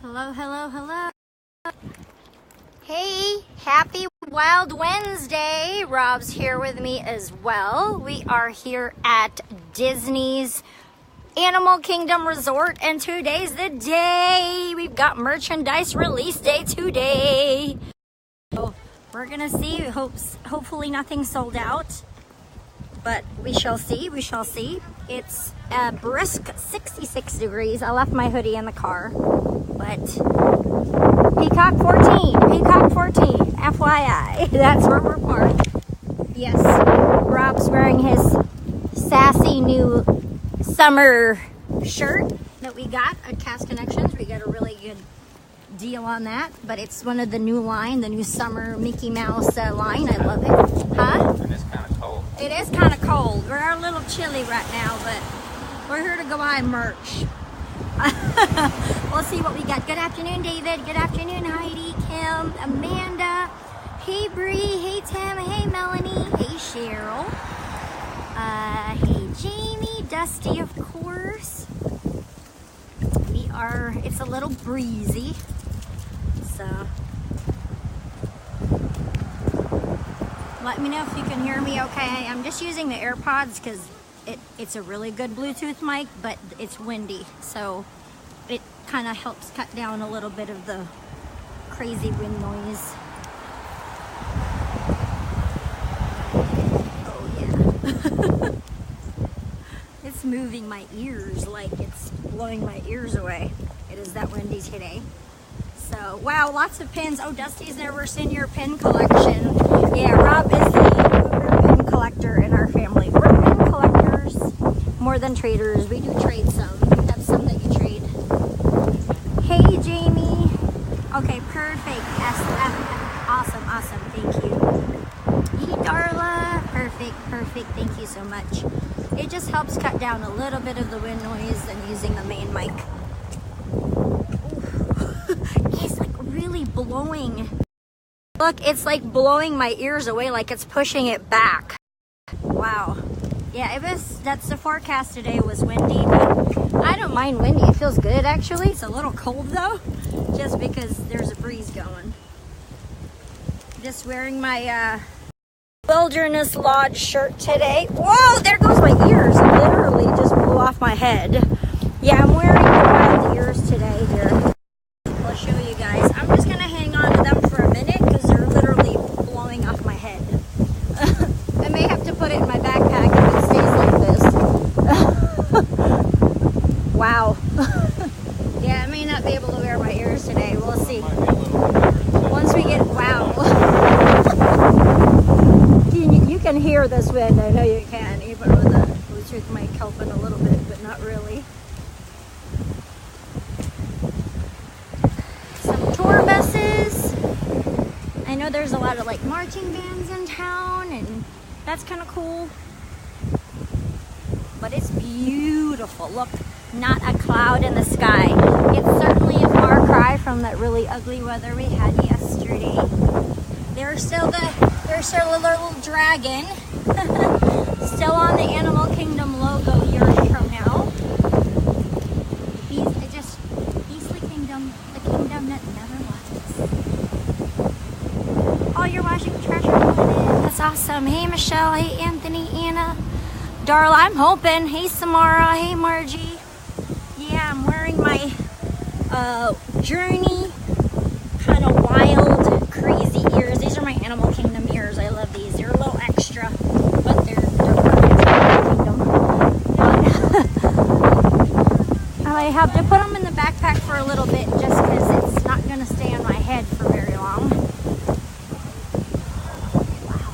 Hello, hello, hello. Hey, happy Wild Wednesday. Rob's here with me as well. We are here at Disney's Animal Kingdom Resort, and today's the day. We've got merchandise release day today. So we're gonna see. Hopefully nothing sold out, but we shall see. We shall see. It's a brisk 66 degrees. I left my hoodie in the car, but Peacock 14, FYI. That's where we're parked. Yes, Rob's wearing his sassy new summer shirt that we got at Cast Connections. We got a really good deal on that, but it's one of the new line, the new summer Mickey Mouse line. I love it. Huh? And it's kind of cold. It is kind of cold. We're a little chilly right now, but we're here to go buy merch. We'll see what we got. Good afternoon, David. Good afternoon, Heidi, Kim, Amanda. Hey, Bree. Hey, Tim. Hey, Melanie. Hey, Cheryl. Hey, Jamie. Dusty, of course. It's a little breezy, so let me know if you can hear me okay. I'm just using the AirPods because it's a really good Bluetooth mic, but it's windy, so it kind of helps cut down a little bit of the crazy wind noise. Oh yeah. It's moving my ears like it's blowing my ears away. It is that windy today. So, wow, lots of pins. Oh, Dusty's never seen your pin collection. Yeah, Rob is the pin collector in our family. We're pin collectors more than traders. We do trade some. We have some that you trade. Hey, Jamie. Okay, perfect. Awesome. Thank you. Hey, Darla. Perfect. Thank you so much. It just helps cut down a little bit of the wind noise than using the main mic. It's like really blowing. Look, it's like blowing my ears away, like it's pushing it back. Wow. Yeah, that's the forecast today was windy, but I don't mind windy. It feels good actually. It's a little cold though, just because there's a breeze going. Just wearing my Wilderness Lodge shirt today. Whoa, there goes my ears. It literally just blew off my head. Yeah, I'm wearing the wild ears today here. I'll show you guys. I'm just gonna hang on to them for a minute because they're literally blowing off my head. I may have to put it in my backpack if it stays like this. Wow. Yeah, I may not be able to wear my ears today. We'll see. Once we get, wow. You can hear this wind. I know you can, even with the Bluetooth mic helping a little bit, but not really. Some tour buses. I know there's a lot of like marching bands in town, and that's kind of cool. But it's beautiful. Look, not a cloud in the sky. It's certainly a far cry from that really ugly weather we had yesterday. There's still a little dragon. Still on the Animal Kingdom logo years from now. Beastly Kingdom, the kingdom that never was. Oh, you're watching Treasure Planet. That's awesome. Hey, Michelle. Hey, Anthony, Anna. Darla, I'm hoping. Hey, Samara. Hey, Margie. Yeah, I'm wearing my Journey kind of wild, crazy ears. These are my Animal Kingdom ears. I love these. They're a little extra, but they're perfect for Animal Kingdom. I have to put them in the backpack for a little bit just because it's not going to stay on my head for very long. Wow.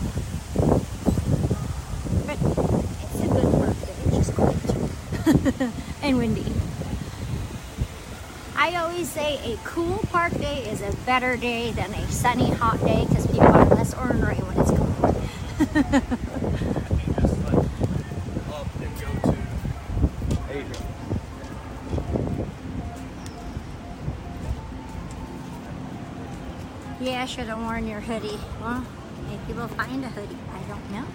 But it's a good work day. It's just cold. And windy. I always say a cool park day is a better day than a sunny, hot day because people are less ornery when it's cold. Yeah, I should have worn your hoodie. Well, maybe we'll find a hoodie. I don't know.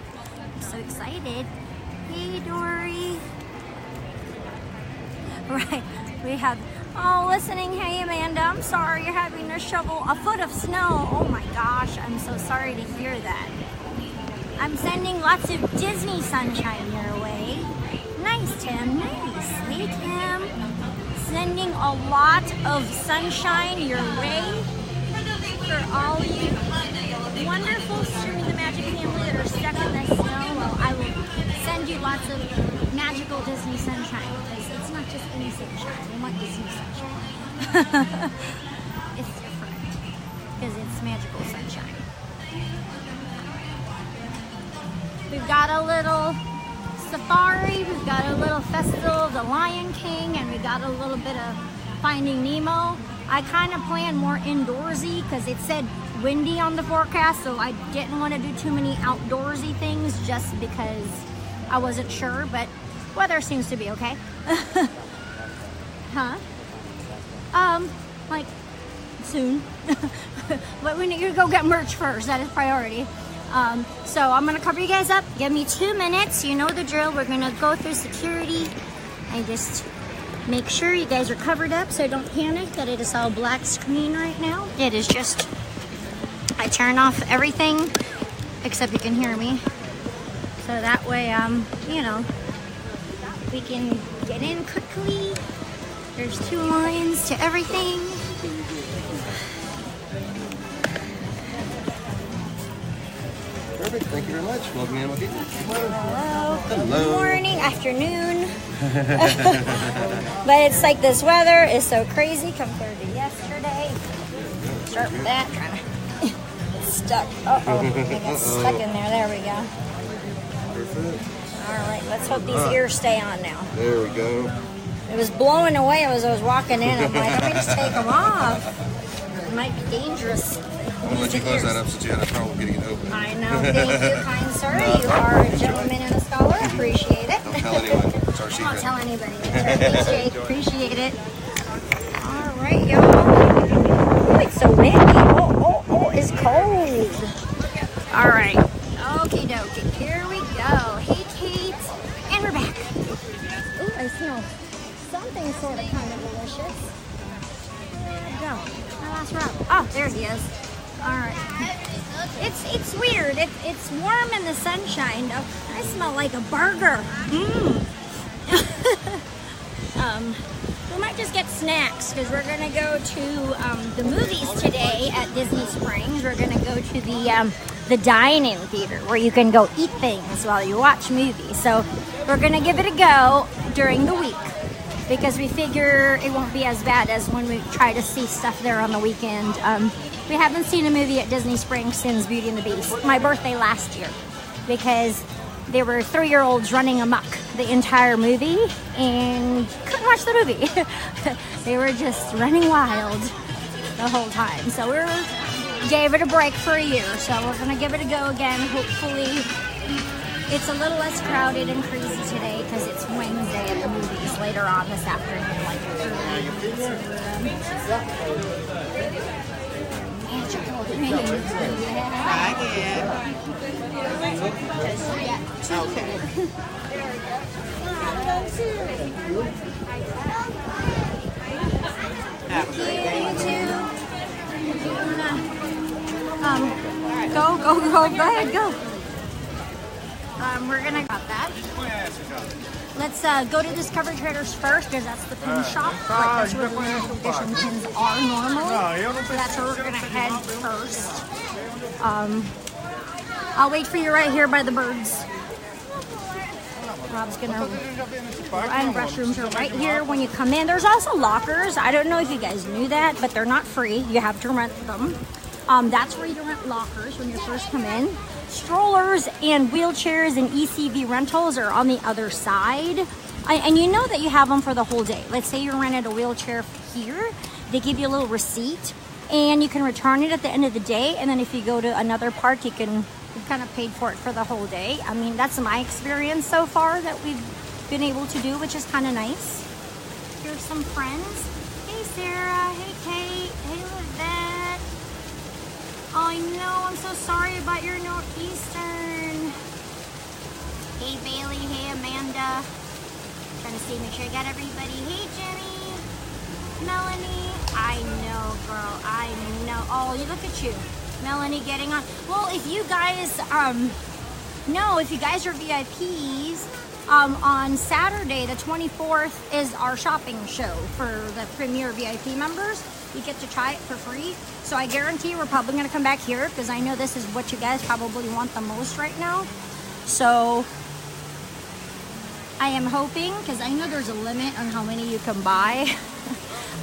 I'm so excited. Hey, Dory. Right. We have, oh, listening, hey Amanda, I'm sorry you're having to shovel a foot of snow. Oh my gosh, I'm so sorry to hear that. I'm sending lots of Disney sunshine your way. Nice, Tim, nice. Hey, Tim. Sending a lot of sunshine your way for all you wonderful Stream the Magic family that are stuck in the snow. Well, I will send you lots of magical Disney sunshine because it's not just any sunshine. We want Disney sunshine. It's different because it's magical sunshine. We've got a little safari, we've got a little festival of the Lion King, and we got a little bit of Finding Nemo. I kind of planned more indoorsy because it said windy on the forecast, so I didn't want to do too many outdoorsy things just because I wasn't sure, but weather seems to be okay. Huh? Like soon. But we need to go get merch first. That is priority. So I'm gonna cover you guys up. Give me 2 minutes. You know the drill. We're gonna go through security and just make sure you guys are covered up, so don't panic that it is all black screen right now. It is just, I turn off everything except you can hear me. So that way, you know, we can get in quickly. There's 2 lines to everything. Perfect. Thank you very much. Welcome in. Hello. Hello. Good morning, afternoon. But it's like this weather is so crazy compared to yesterday. Start with that. Trying to get stuck. Uh-oh. I got stuck in there. There we go. Perfect. All right. Let's hope these ears stay on now. There we go. It was blowing away as I was walking in. I'm like, let me just take them off. It might be dangerous. I'll let you close that up since you had a problem getting it open. I know. Thank you, kind sir. You are a gentleman and a scholar. Appreciate it. Don't tell anyone. It's our I won't secret. tell anybody. Thanks, Jake. Appreciate it. All right, y'all. Oh, it's so windy. Oh, it's cold. All right. Okie dokie. Here we go. Hey, Kate. And we're back. Ooh, I smell something sort of kind of delicious. Where'd it go? My last route. Oh, there he is. All right. It's weird. It's warm in the sunshine. Oh, I smell like a burger. We might just get snacks because we're gonna go to the movies today at Disney Springs. We're gonna go to the dine-in theater where you can go eat things while you watch movies. So we're gonna give it a go during the week because we figure it won't be as bad as when we try to see stuff there on the weekend. We haven't seen a movie at Disney Springs since Beauty and the Beast, my birthday last year, because there were 3-year-olds running amok the entire movie and couldn't watch the movie. They were just running wild the whole time. So we gave it a break for a year. So we're gonna give it a go again. Hopefully it's a little less crowded and crazy today because it's Wednesday at the movies later on this afternoon. Like magical rain. Go ahead, go. We're gonna got that. Let's go to Discovery Traders first because that's the pin shop. Like, that's where the limited edition pins are normally. So that's where we're gonna head first. I'll wait for you right here by the birds. Rob's gonna, and restrooms are right here when you come in. There's also lockers. I don't know if you guys knew that, but they're not free. You have to rent them. That's where you rent lockers when you first come in. Strollers and wheelchairs and ECV rentals are on the other side. And you know that you have them for the whole day. Let's say you rented a wheelchair here. They give you a little receipt and you can return it at the end of the day. And then if you go to another park, you've kind of paid for it for the whole day. I mean, that's my experience so far that we've been able to do, which is kind of nice. Here's some friends. Hey, Sarah. Hey, Kate. Hey, Livette. Oh, I know. I'm so sorry about your Northeastern. Hey, Bailey. Hey, Amanda. Trying to see, make sure I got everybody. Hey, Jenny. Melanie. I know, girl. I know. Oh, you look at you. Melanie getting on. Well, if you guys, if you guys are VIPs, on Saturday, the 24th, is our shopping show for the Premier VIP members. You get to try it for free. So I guarantee we're probably going to come back here because I know this is what you guys probably want the most right now. So I am hoping, because I know there's a limit on how many you can buy.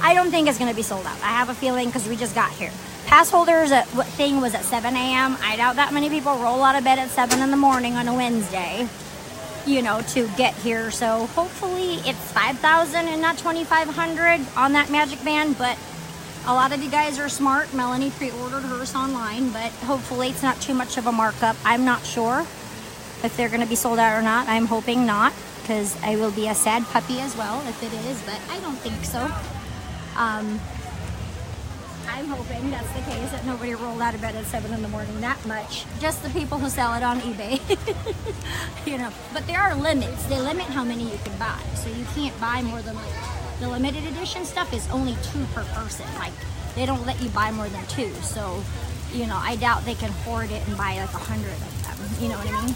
I don't think it's going to be sold out. I have a feeling because we just got here. Pass holders thing was at 7 a.m. I doubt that many people roll out of bed at 7 in the morning on a Wednesday, to get here. So hopefully it's 5,000 and not 2,500 on that Magic Band. But a lot of you guys are smart. Melanie pre-ordered hers online, but hopefully it's not too much of a markup. I'm not sure if they're going to be sold out or not. I'm hoping not, because I will be a sad puppy as well if it is, but I don't think so. I'm hoping that's the case, that nobody rolled out of bed at 7 in the morning that much. Just the people who sell it on eBay. But there are limits. They limit how many you can buy. So you can't buy more than, the limited edition stuff is only 2 per person. They don't let you buy more than 2. So, I doubt they can hoard it and buy 100 of them. You know what I mean?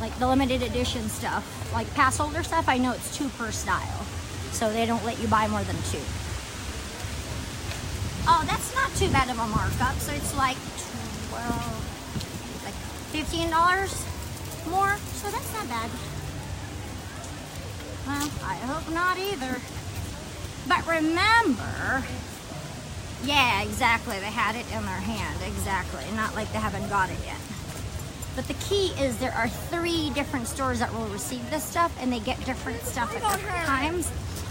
Like the limited edition stuff, like pass holder stuff, I know it's 2 per style. So they don't let you buy more than 2. Oh, that's not too bad of a markup. So it's like $15 more. So that's not bad. Well, I hope not either. But remember, yeah, exactly. They had it in their hand. Exactly. Not like they haven't got it yet. But the key is there are 3 different stores that will receive this stuff, and they get different stuff at different times.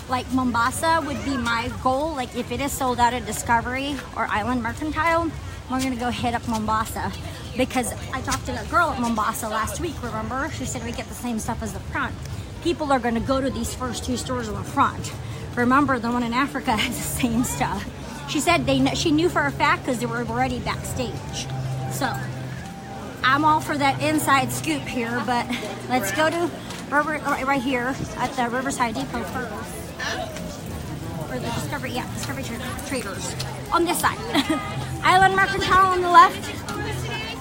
Like Mombasa would be my goal. Like if it is sold out at Discovery or Island Mercantile, we're gonna go hit up Mombasa, because I talked to that girl at Mombasa last week, remember? She said we get the same stuff as the front. People are gonna go to these first 2 stores on the front. Remember, the one in Africa has the same stuff. She said she knew for a fact because they were already backstage. So I'm all for that inside scoop here, but let's go to right here at the Riverside Depot first. Or the Discovery Traders on this side. Island Mercantile on the left,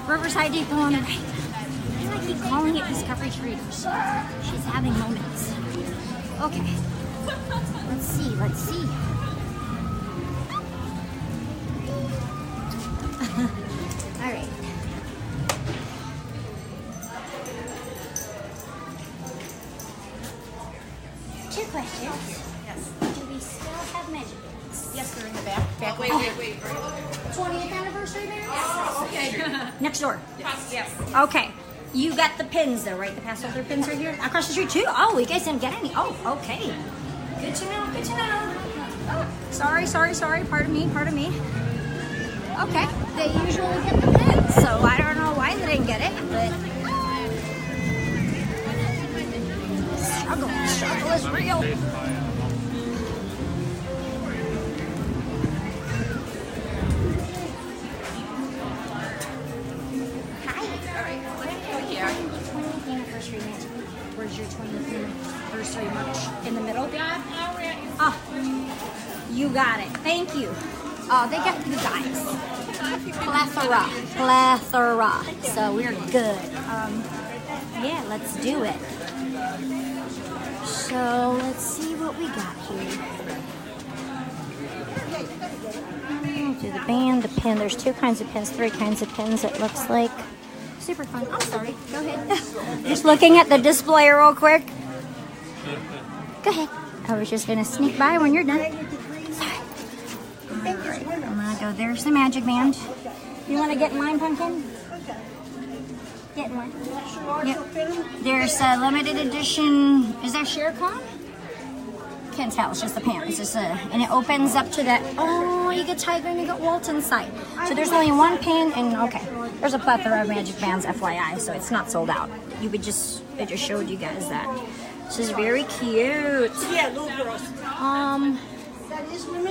Riverside Depot on the right. Why do I keep calling it Discovery Traders? She's having moments. Okay, let's see. All right. Two questions. Yes. Do we still have Magic Bands? Yes, they're in the back. Wait. 20th anniversary bands? Oh, okay. Next door. Yes. Okay. You got the pins though, right? The pass holder pins right here? Across the street too? Oh, you guys didn't get any. Oh, okay. Good to know. Oh, sorry. Pardon me. Okay. They usually get the pins, so I don't know why they didn't get it, but struggle is real. Where's your 20th anniversary merch? In the middle? Ah, you got it. Thank you. Oh, they got you guys. Plethora. So we're good. Yeah, let's do it. So let's see what we got here. Do the band, the pin. There's 2 kinds of pins, 3 kinds of pins, it looks like. Super fun. I'm sorry. Go ahead. Just looking at the display real quick. Go ahead. I was just going to sneak by when you're done. Sorry. All right. I'm going to go. There's the Magic Band. You want to get in line, Pumpkin? Get in line. Yep. There's a limited edition. Is that Shere Khan? Can't tell. It's just the pants. And it opens up to that. Oh, you get Tiger and you get Walt inside. So there's only 1 pin, and okay. There's a plethora of Magic Bands, FYI, so it's not sold out. It just showed you guys that. This is very cute. Yeah, little girls.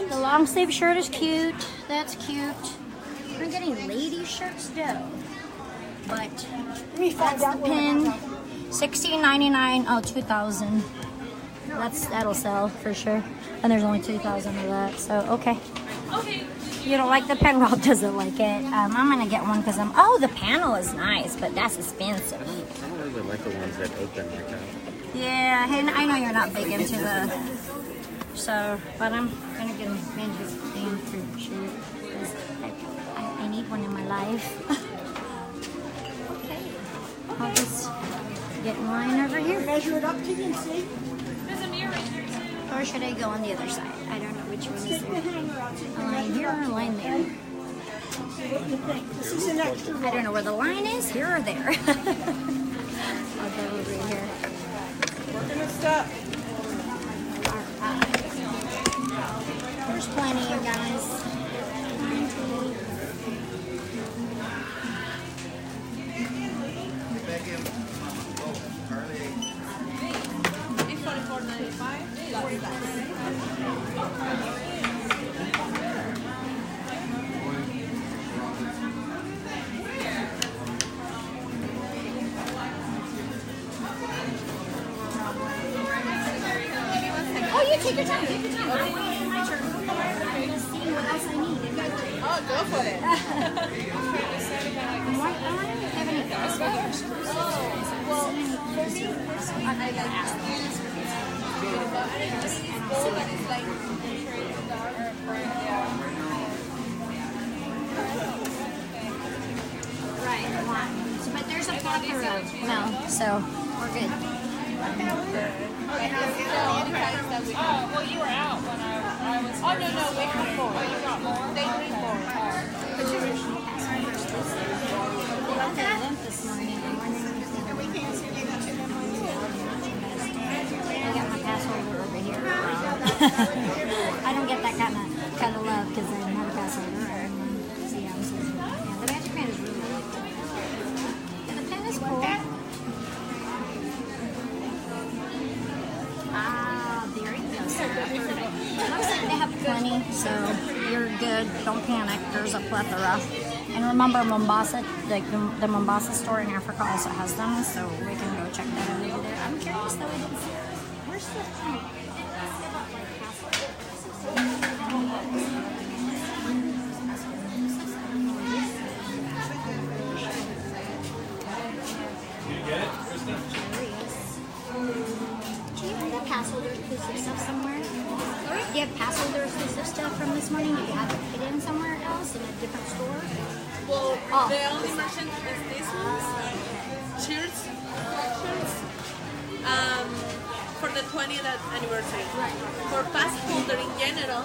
The long sleeve shirt is cute. That's cute. We're getting lady shirts though. But that's the pin. $16.99. Oh, $2,000. That'll sell for sure. And there's only 2,000 of that, so okay. You don't like the pen? Rob doesn't like it. I'm gonna get one because oh, the panel is nice, but that's expensive. I don't really like the ones that open like that. Yeah, and I know you're not big into the, so, but I'm gonna get a magic band for sure. 'Cause I need one in my life. Okay, I'll just get mine over here. Measure it up to you and see. Or should I go on the other side? I don't know which one is Stick the there. hanger out to A line here or a line there? what you think. This is an extra I one. don't know where the line is, here or there. I'll go over here. Working it stuff. There's plenty, you guys. Oh, you take your time. Take your time. My turn. I'm just seeing what else I need. Oh, go for it. Why don't I have any passwords? Well, for me, I gotta ask Right, one. So, but there's a plethora of no, so we're good. Well, you were out when I was. Oh, no, wait for four. Oh, you got more? They need more. They got that event this morning. I'm wondering if I got my pass holder over here. I don't get that kind of love because I don't have a pass holder. So yeah, I'm so yeah, the Magic Band is really good. Yeah, the pen is cool. Ah, there you go. So looks like they have plenty, so you're good. Don't panic. There's a plethora. And remember, Mombasa, like the Mombasa store in Africa also has them, so we can go check that out over there. I'm curious though. Where's the Do you have pass holder exclusive stuff somewhere? Do you have pass holder exclusive stuff from this morning? Do you have it hidden somewhere else in a different store? Well, Oh. the only merchant is these ones. Cheers. For the 20th anniversary. Right. For pass holder in general,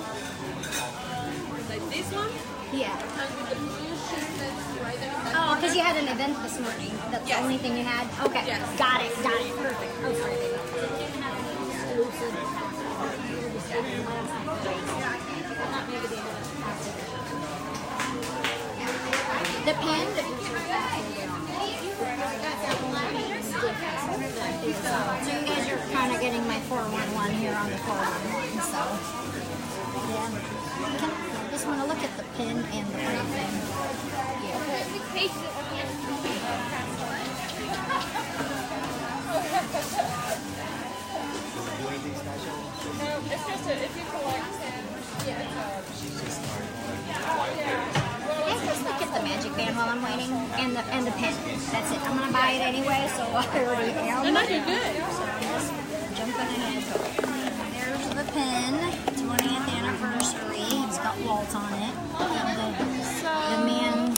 like this one, Yeah. and with the blue shirt that's right there. in that Oh, because corner. you had an event this morning. That's Yes. the only thing you had? Okay. Yes. Got it. Perfect. Oh, sorry, baby. Exclusive. The pen. So you guys are kind of getting my 411 here on the 411, so yeah. I just want to look at the pin and the pen. It's just if you collect 10, Let's just look at the Magic Band while I'm waiting, and the pen. That's it. I'm gonna buy it anyway, so I already am. and then you're good. So I'm just jumping ahead. There's the pen, 20th anniversary. It's got Walt on it. And the man.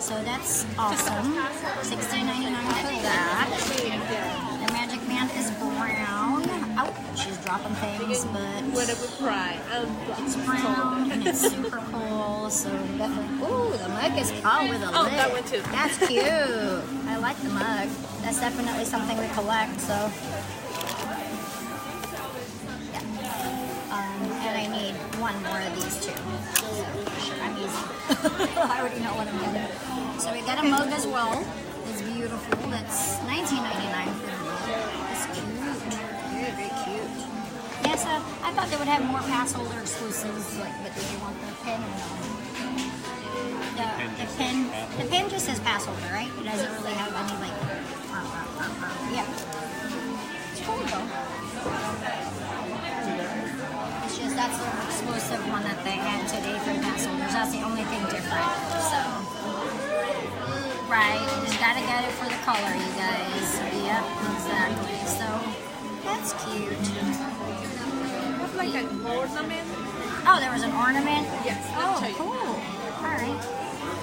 So that's awesome. $16.99 for that. The Magic Band is brown. Oh, she's dropping things, but What a good cry. it's brown and it's super cool. So definitely. Ooh, the mug is with a Oh, lid. that one too. That's cute. I like the mug. That's definitely something we collect. So yeah. And I need one more of these too. So for sure, I'm easy. I already know what I'm getting. So we got a mug as well. It's beautiful. That's $19.99 for the mug. It's cute. Very, very cute. Yeah, so I thought they would have more pass holder exclusives, like, but did you want the pen or no? The pen just says pass holder, right? It doesn't really have any like. Yeah. cool though. It's just that's the exclusive one that they had today for pass holders. That's the only thing different. So, right, you just gotta get it for the color, you guys. Yep, exactly. So, that's cute. Have like an ornament. Oh, there was an ornament? Yes. Oh, cool. Alright.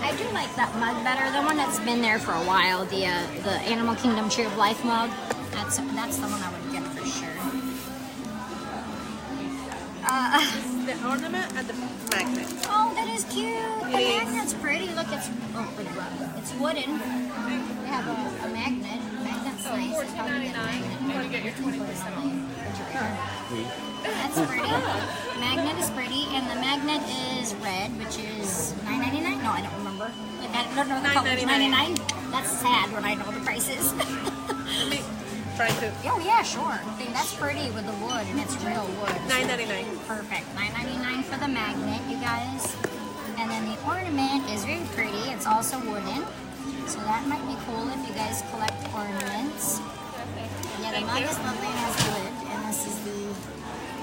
I do like that mug better. The one that's been there for a while, the Animal Kingdom Tree of Life mug. That's the one I would get for sure. The ornament and the magnet. Oh, that is cute. The magnet's pretty. Look, it's wooden. They have a magnet. Magnet's nice. It's probably get a magnet. You want to get your 20% That's pretty. Magnet is pretty, and the magnet is red, which is $9.99. No, I don't remember. Like, I don't know the color. $9.99. That's sad when I know the prices. Let me try to. Oh yeah, sure. I think that's pretty with the wood, and it's real wood. $9.99. Perfect. $9.99 for the magnet, you guys. And then the ornament is very pretty. It's also wooden, so that might be cool if you guys collect ornaments. Yeah, the mug is lovely and has wood, and this is the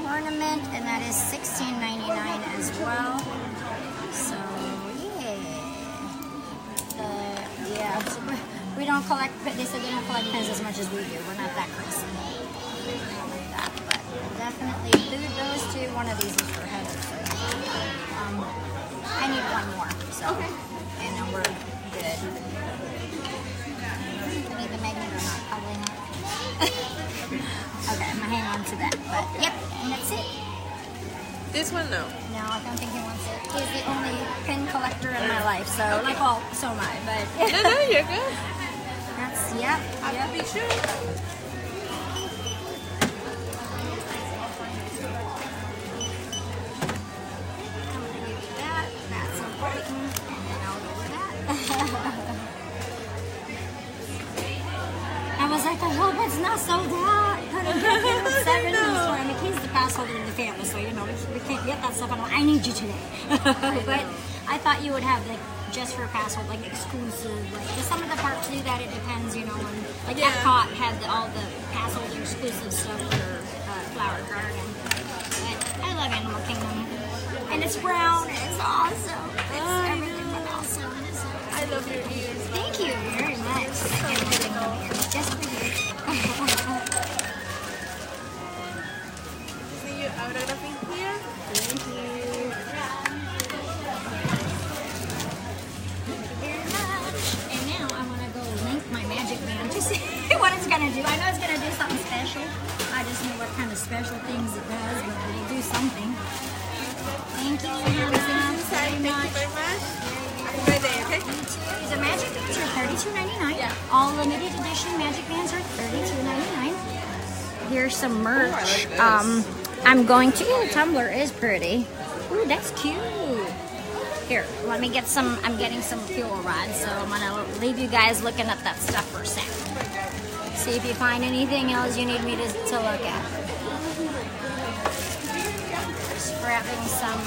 ornament, and that is $16.99 as well. So yeah, so we don't collect. They said they don't collect pins as much as we do. We're not that crazy. Like that, but definitely those two. One of these is for Heather. I need one more. So okay, and then we're good. I need the magnet or not? Probably not. Okay, I'm gonna hang on to that. But yep, and that's it. This one, no. No, I don't think he wants it. He's the only pin collector in my life, so like, well, so am I. But No, you're good. that's yep. I'll be sure. That's important. And then I'll go with that. I was like, I hope it's not sold out. Couldn't get there at 7 this time. He's the pass holder in the family, so you know we can't get that stuff. I'm like, I need you today. But I thought you would have like just for pass hold, like exclusive. Like 'cause some of the parks do that. It depends, you know. When, like Epcot had all the pass holder exclusive stuff for Flower Garden. But I love Animal Kingdom, and it's brown. And it's awesome. It's everything but awesome. I love your ears. Thank you very much. I'm putting them here just for you. See you autographing here. Thank you. Very much. And now I want to go link my magic band to see what it's going to do. I know it's going to do something special. I just know what kind of special things it does, but it'll do something. Thank you very much. Thank you very much. Happy birthday, okay? The magic bands are $32.99. Yeah. All limited edition magic bands are $32.99. Here's some merch. I'm going to. The tumbler is pretty. Ooh, that's cute. Here, let me get some. I'm getting some fuel rods, so I'm gonna leave you guys looking at that stuff for a second. See if you find anything else you need me to look at. Just grabbing some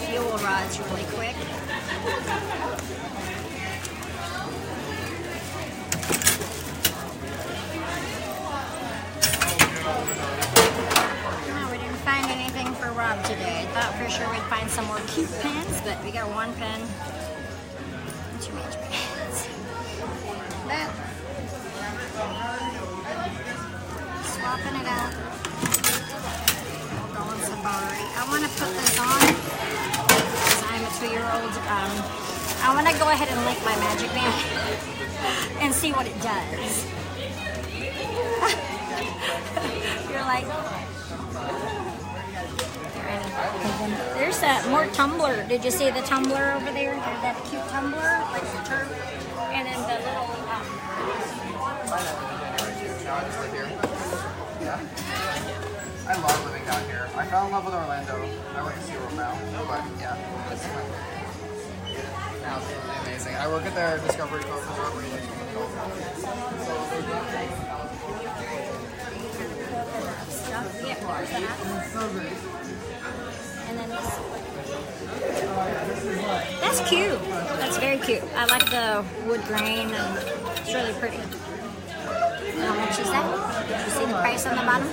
fuel rods really quick. No, we didn't find anything for Rob today. Thought for sure we'd find some more cute pens, but we got one pen. What's your magic pens? That. Swapping it out. We'll go on Safari. I want to put this on because I'm a 2-year-old. I want to go ahead and link my magic band and see what it does. You're like, there's that more tumbler. Did you see the tumbler over there? That cute tumbler, like the turf, and then the little. I love living down here. I fell in love with Orlando. I work at SeaWorld now, but yeah, it's absolutely amazing. I work at their Discovery Cove Resort where you can go. And then this. That's cute. That's very cute. I like the wood grain and it's really pretty. How much is that? You see the price on the bottom?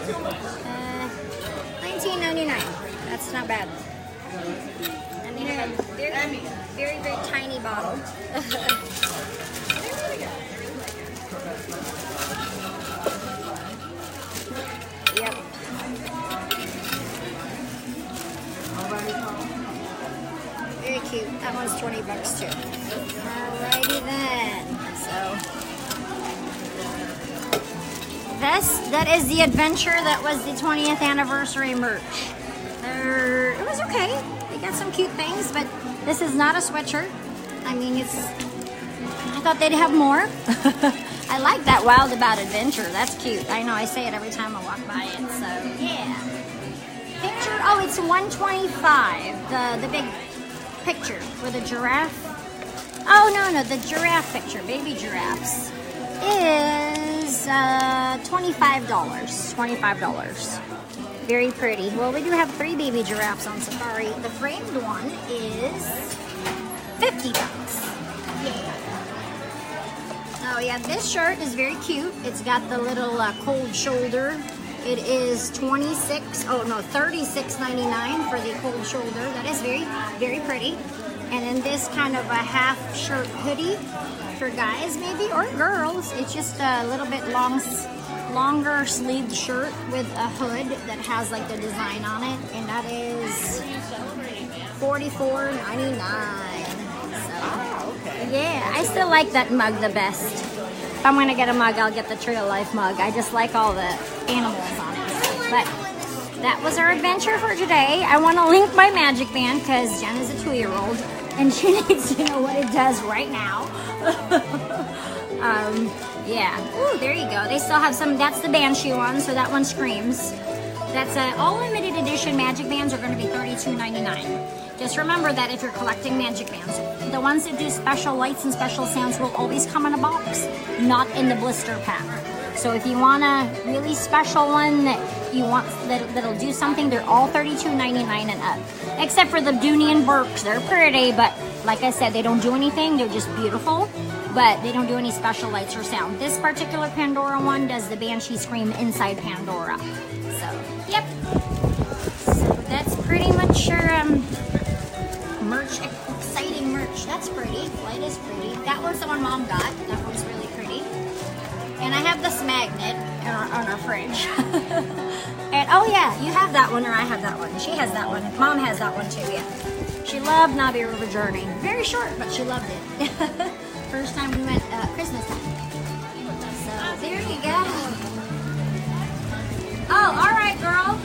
$19.99. That's not bad. I mean, a very, very, very tiny bottle. Yep. Very cute. That one's 20 bucks too. Alrighty then. So that is the adventure that was the 20th anniversary merch. It was okay. They got some cute things, but this is not a sweatshirt. I mean, I thought they'd have more. I like that Wild About Adventure. That's cute. I know, I say it every time I walk by it, so yeah. Picture, oh, it's $125. The big picture with a giraffe. Oh, no, the giraffe picture, baby giraffes, is $25. $25. Very pretty. Well, we do have 3 baby giraffes on safari. The framed one is $50. Yeah. Oh yeah, this shirt is very cute. It's got the little cold shoulder. It is $36.99 for the cold shoulder. That is very, very pretty. And then this kind of a half shirt hoodie for guys maybe, or girls. It's just a little bit longer sleeved shirt with a hood that has like the design on it. And that is $44.99. Yeah, I still like that mug the best. If I'm gonna get a mug, I'll get the Tree of Life mug. I just like all the animals on it. But that was our adventure for today. I want to link my Magic Band because Jen is a 2-year-old and she needs to know what it does right now. Yeah. Ooh, there you go. They still have some. That's the Banshee one, so that one screams. That's all limited edition Magic Bands are going to be $32.99. Just remember that if you're collecting Magic Bands, the ones that do special lights and special sounds will always come in a box, not in the blister pack. So if you want a really special one that you want that'll do something, they're all $32.99 and up. Except for the Dooney and Burks, they're pretty, but like I said, they don't do anything. They're just beautiful, but they don't do any special lights or sound. This particular Pandora one does the Banshee Scream inside Pandora. So, yep. So that's pretty much your merch, exciting merch. That's pretty. Light is pretty. That one's the one Mom got. That one's really pretty. And I have this magnet on our fridge. And oh yeah, you have that one or I have that one. She has that one. Mom has that one too, yeah. She loved Navi River Journey. Very short, but she loved it. First time we went Christmas time. So there you go. Oh, alright girl.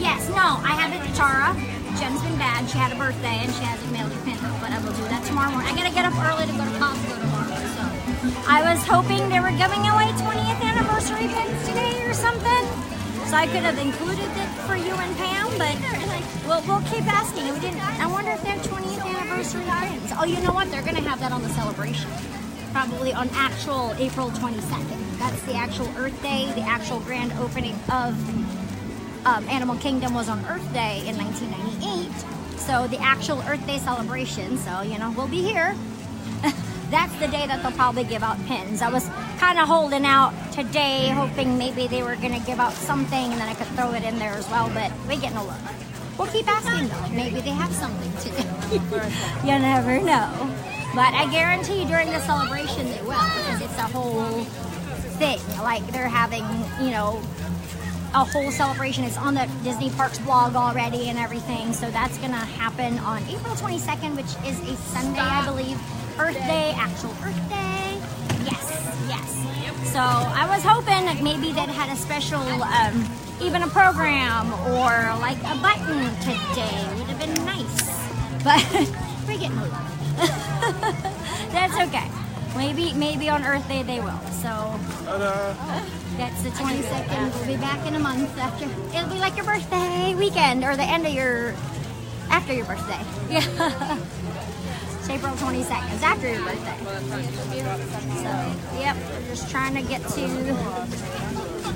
Yes, no, I have it to Tara. Jen's been bad. She had a birthday and she hasn't mailed her pin, but I will do that tomorrow morning. I gotta get up early to go to Costco tomorrow, so I was hoping they were giving away 20th anniversary pins today or something, so I could have included it for you and Pam, but we'll keep asking. We didn't. I wonder if they have 20th anniversary pins. Oh, you know what? They're gonna have that on the celebration, probably on actual April 22nd. That's the actual Earth Day, the actual grand opening of Animal Kingdom was on Earth Day in 1998, so the actual Earth Day celebration, so you know, we'll be here. That's the day that they'll probably give out pins. I was kind of holding out today, hoping maybe they were going to give out something and then I could throw it in there as well, but we get no luck. We'll keep asking though. Maybe they have something to do. You never know. But I guarantee during the celebration they will, because it's a whole thing. Like they're having, you know, a whole celebration. It's on the Disney Parks blog already and everything, so that's gonna happen on April 22nd, which is a Sunday, I believe. Earth Day, actual Earth Day. Yes. So I was hoping that maybe they'd had a special, even a program or like a button today. Would have been nice, but we're getting old. That's okay. Maybe on Earth Day they will. So that's the 22nd. We'll be back in a month after. It'll be like your birthday weekend or the end of after your birthday. Yeah. It's April 22nd. It's after your birthday. So, yep. We're just trying to get to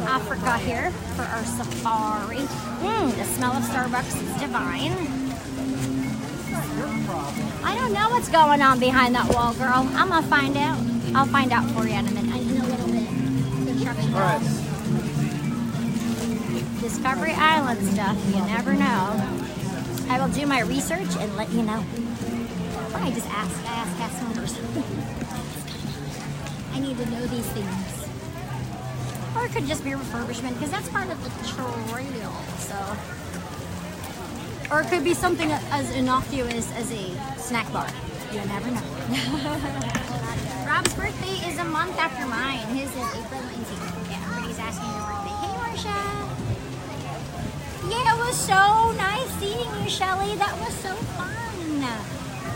Africa here for our safari. The smell of Starbucks is divine. I don't know what's going on behind that wall, girl. I'm gonna find out. I'll find out for you in a minute. In a little bit. Construction. All right. Discovery Island stuff. You never know. I will do my research and let you know. Or I just ask. I ask cast members. I need to know these things. Or it could just be refurbishment because that's part of the trail. So, or it could be something as innocuous as a snack bar. You never know. Rob's birthday is a month after mine. His is April 19th. Yeah, everybody's asking your birthday. Hey, Marsha. Yeah, it was so nice seeing you, Shelly. That was so fun.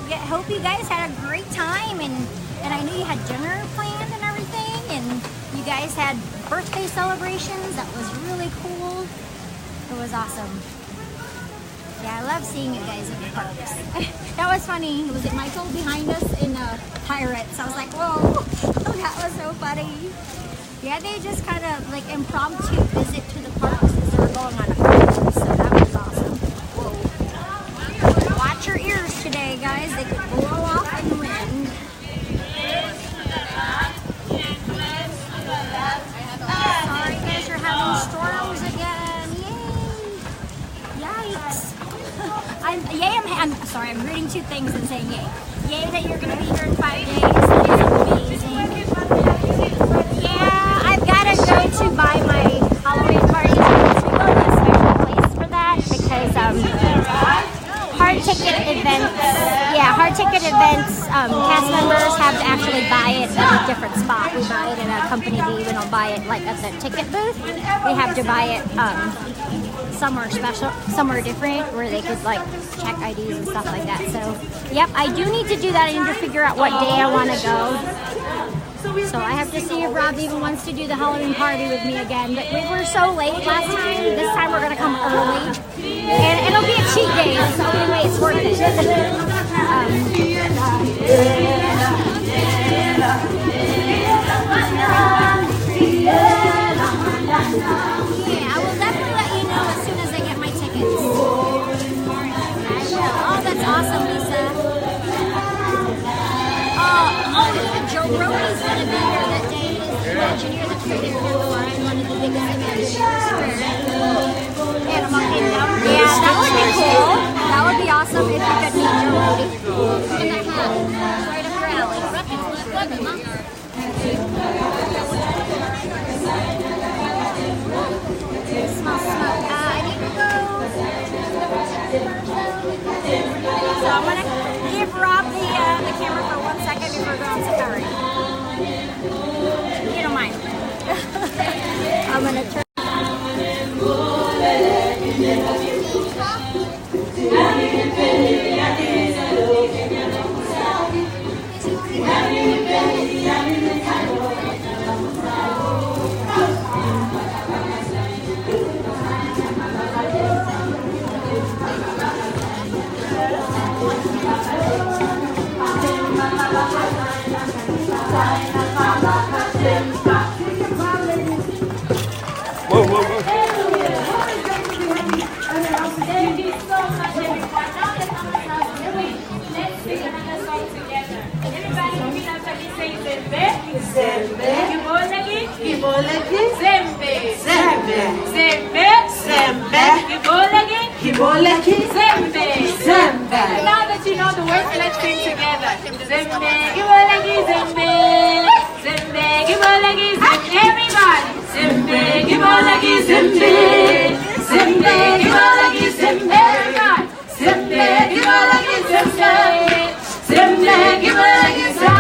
Yeah, hope you guys had a great time, and I knew you had dinner planned and everything, and you guys had birthday celebrations. That was really cool. It was awesome. Yeah, I love seeing you guys in the parks. That was funny. Was it Michael behind us in Pirates? I was like, whoa, that was so funny. Yeah, they just kind of like impromptu visit to the parks as they were going on a cruise, so that was awesome. Whoa. Watch your ears today, guys. They could blow off in the wind. Sorry, guys, you're having storms again. Yay! Yikes! I'm sorry, I'm reading two things and saying yay. Yay that you're gonna be here in 5 days. That is amazing. Yeah, I've gotta go to buy my Halloween party tickets. We go to a special place for that because hard ticket events, cast members have to actually buy it at a different spot. We buy it at a company B. We don't buy it like at the ticket booth. We have to buy it somewhere special, somewhere different where they could like check IDs and stuff like that. So, yep, I do need to do that. I need to figure out what day I want to go. So I have to see if Rob even wants to do the Halloween party with me again. But we were so late last time. This time we're gonna come early, and it'll be a cheat day. That's the only way it's worth it. Yeah, I will definitely let you know as soon as I get my tickets. Oh, that's awesome, Lisa. Oh, yeah, Joe Rody's gonna be here that day. He's the engineer that's going to be here for one of the biggest engineers. Animal Kingdom. Yeah, that would be cool. That would be awesome if you could meet Joe Rody. Look at that hat. Right up your alley. It smells smoke. I need to go. So I'm going to give Rob the camera for 1 second before going on safari. You don't mind. I'm going to turn. Whoa, whoa, whoa. Thank you so much, everyone. Now that I'm let's sing another song together. Everybody repeat after me, say Zembe. Zembe. Gibolagi. Gibolagi. Zembe. Zembe. Zembe. Zembe. Gibolagi. Gibolagi. Zembe. Zembe. Now that you know the words, let's sing together. Zembe. Gibolagi. Zembe. Zembe. Gibolagi. Zembe. Everybody. Zembe. Gibolagi. Zembe. Zembe. Gibolagi. Zembe. Zembe. Gibolagi. Zembe. Zembe. Gibolagi. Zembe. Zembe.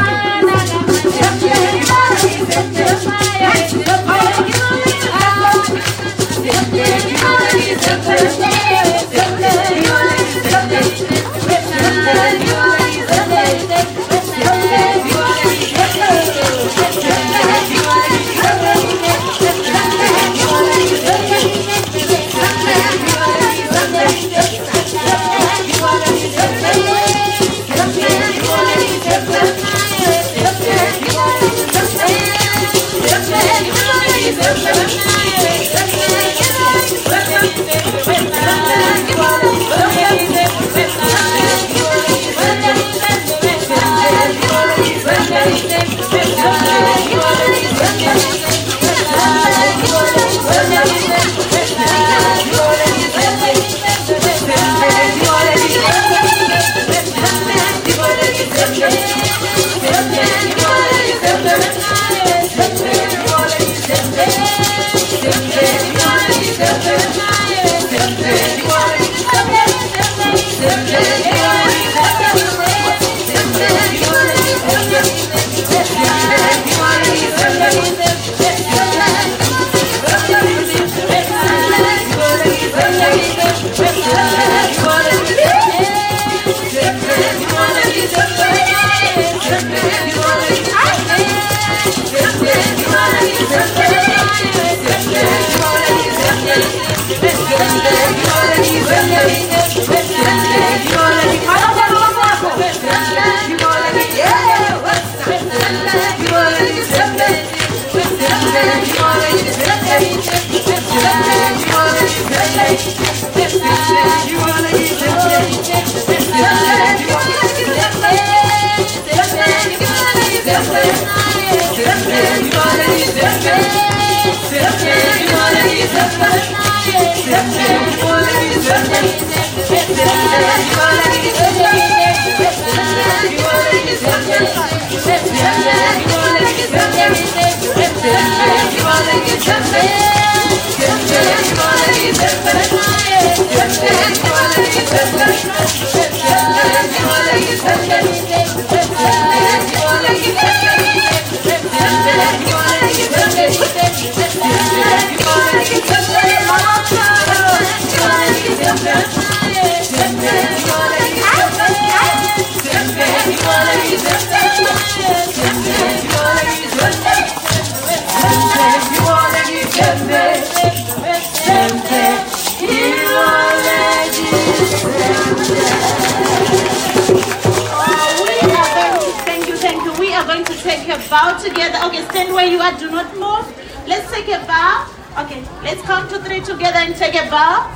Bow together. Okay, stand where you are. Do not move. Let's take a bow. Okay, let's count to 3 together and take a bow.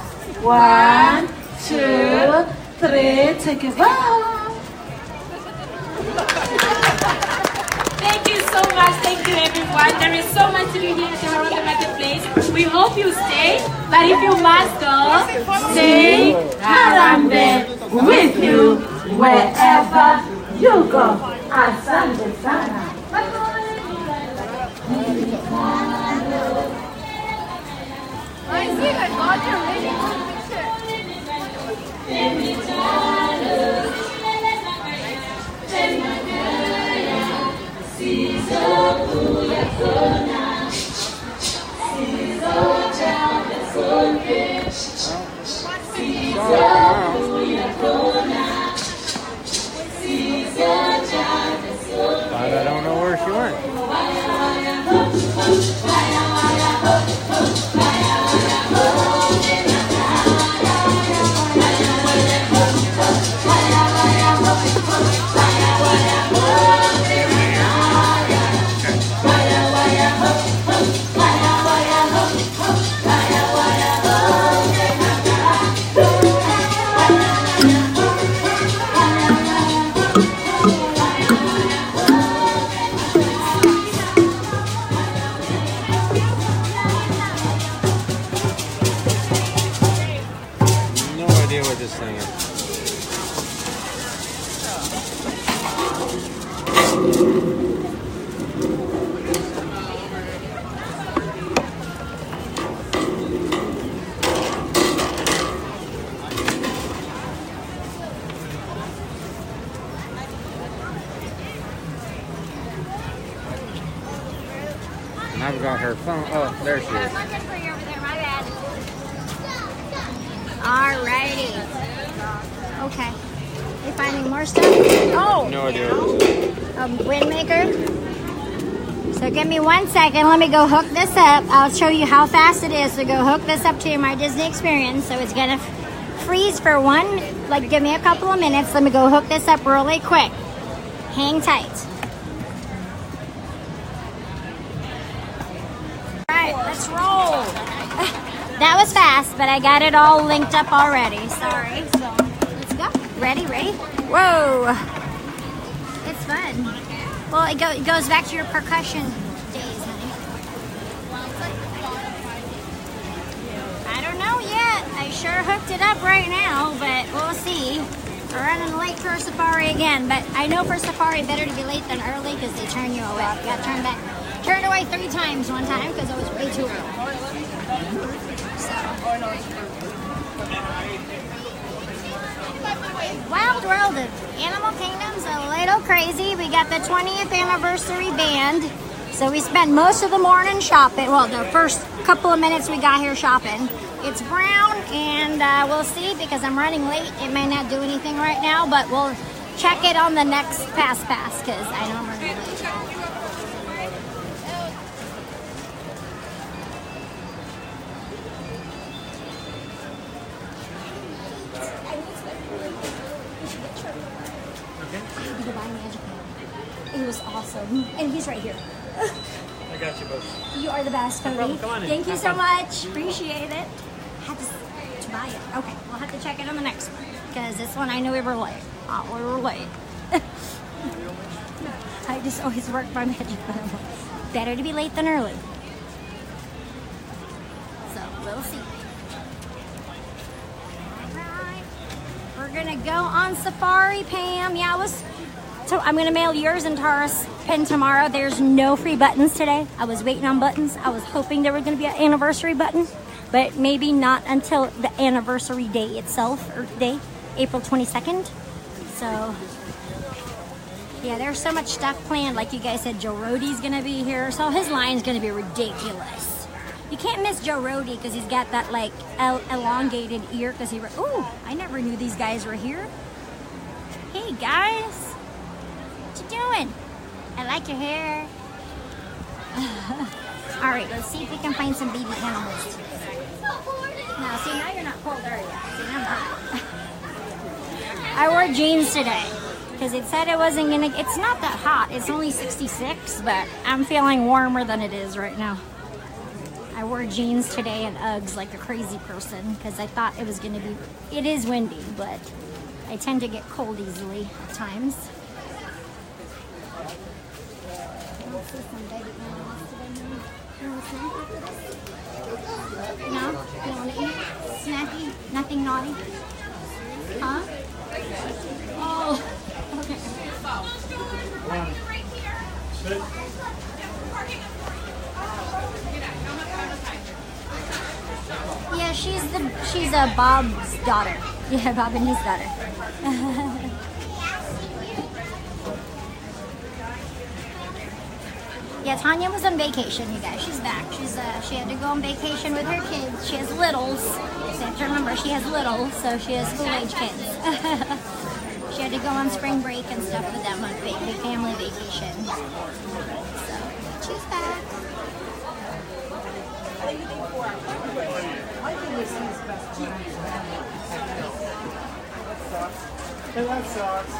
1, 2, 3. Take a bow. Thank you so much. Thank you, everyone. There is so much to do here at the Harambe Marketplace. We hope you stay, but if you must go, stay Harambe with you wherever you go. Asante sana. I see that God, you're really good But I don't know where she went. No idea what this thing is. And I've got her phone. Oh, there she is. Alrighty. Okay. You finding more stuff? Oh! No idea what this is. Wind maker. So give me 1 second. Let me go hook this up. I'll show you how fast it is to go hook this up to my Disney experience. So it's gonna freeze for give me a couple of minutes. Let me go hook this up really quick. Hang tight. Alright, let's roll. That was fast, but I got it all linked up already. Sorry. So let's go. Ready? Whoa! It's fun. Well, it goes back to your percussion days, honey. I don't know yet. I sure hooked it up right now, but we'll see. We're running late for safari again, but I know for safari better to be late than early because they turn you away. You got turned away 3 times one time because it was way too early. So. Walt World of Animal Kingdom's a little crazy. We got the 20th anniversary band. So we spent most of the morning shopping. Well, the first couple of minutes we got here shopping. It's brown, and we'll see because I'm running late. It may not do anything right now, but we'll check it on the next pass because I know I'm running late. It was awesome. And he's right here. I got you both. You are the best, Cody. problem. Come on in. Thank you Have so fun. much. Appreciate it. Had to buy it. Okay, we'll have to check it on the next one. Because this one I knew we were late. We were late. I just always work my magic. Better to be late than early. So, we'll see. Alright. We're gonna go on safari, Pam. Yeah, so I'm gonna mail yours and Tara's pen tomorrow. There's no free buttons today. I was waiting on buttons. I was hoping there was gonna be an anniversary button, but maybe not until the anniversary day itself, Earth Day, April 22nd. So, yeah, there's so much stuff planned. Like you guys said, Joe Rohde's gonna be here, so his line's gonna be ridiculous. You can't miss Joe Rohde because he's got that like elongated ear. Because ooh, I never knew these guys were here. Hey guys, what you doing? I like your hair. All right, let's see if we can find some baby animals. Now, see, now you're not cold, are you? See, I'm hot. I wore jeans today because it said it wasn't gonna. It's not that hot. It's only 66, but I'm feeling warmer than it is right now. I wore jeans today and Uggs like a crazy person because I thought it was gonna be. It is windy, but I tend to get cold easily at times. No? You want to eat? Snacky? Nothing naughty? Huh? Oh, okay. Yeah, she's a Bob's daughter. Yeah, Bob and his daughter. Yeah, Tanya was on vacation, you guys. She's back. She had to go on vacation with her kids. She has littles. So you have to remember, she has littles, so she has school-age kids. She had to go on spring break and stuff with them on big family vacation. So she's back. Hey, that sucks.